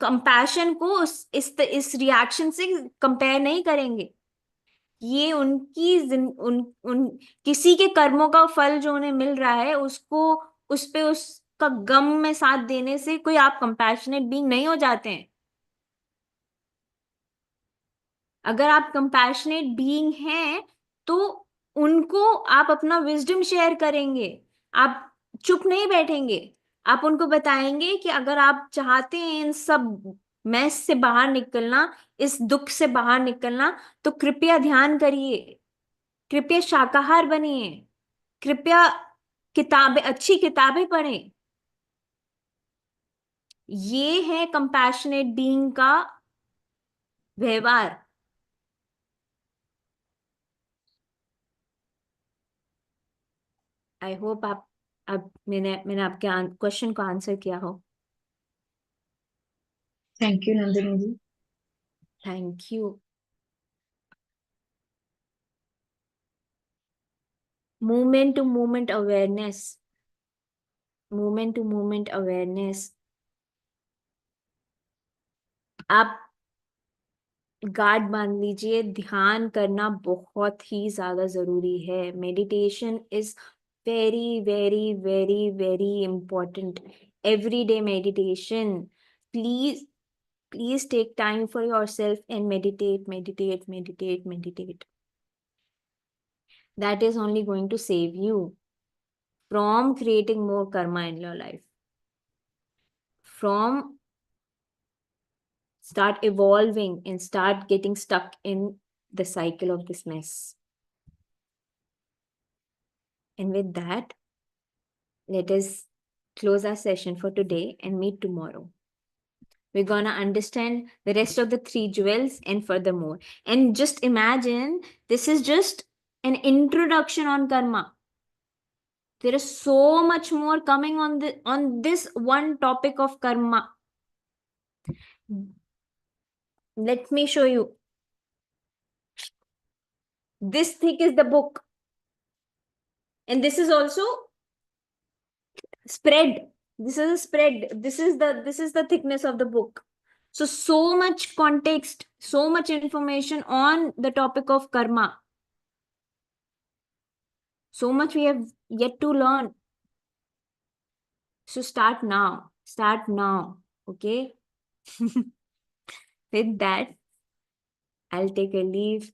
कंपैशन को इस रिएक्शन से कंपेयर नहीं करेंगे। ये उन किसी के कर्मों का फल जो उन्हें मिल रहा है, उसको उस पे उसका गम में साथ देने से कोई आप कंपैशनेट बीइंग नहीं हो जाते हैं। अगर आप कंपैशनेट बीइंग हैं तो उनको आप अपना विजडम शेयर करेंगे। आप चुप नहीं बैठेंगे, आप उनको बताएंगे कि अगर आप चाहते हैं इन सब मैस से बाहर निकलना, इस दुख से बाहर निकलना, तो कृपया ध्यान करिए, कृपया शाकाहार बनिए, कृपया किताबें, अच्छी किताबें पढ़ें। ये है कंपैशनेट बीइंग का व्यवहार। आई होप आप, अब मैंने आपके क्वेश्चन को आंसर किया हो। Thank you Nandini ji. Thank you. Movement to movement awareness, movement to movement awareness. आप गार्ड बांध लीजिए, ध्यान करना बहुत ही ज्यादा जरूरी है। Meditation is very very very very important. Everyday meditation. Please please take time for yourself and meditate, meditate, meditate, meditate. That is only going to save you from creating more karma in your life, from start evolving and start getting stuck in the cycle of this mess. And with that, let us close our session for today and meet tomorrow. We're gonna understand the rest of the 3 jewels and furthermore. And just imagine, this is just an introduction on karma. There is so much more coming on this one topic of karma. Let me show you. This thick is the book. And this is also spread. This is a spread. This is the thickness of the book. So much context, so much information on the topic of karma. So much we have yet to learn. So start now. Start now, okay? With that, I'll take a leave.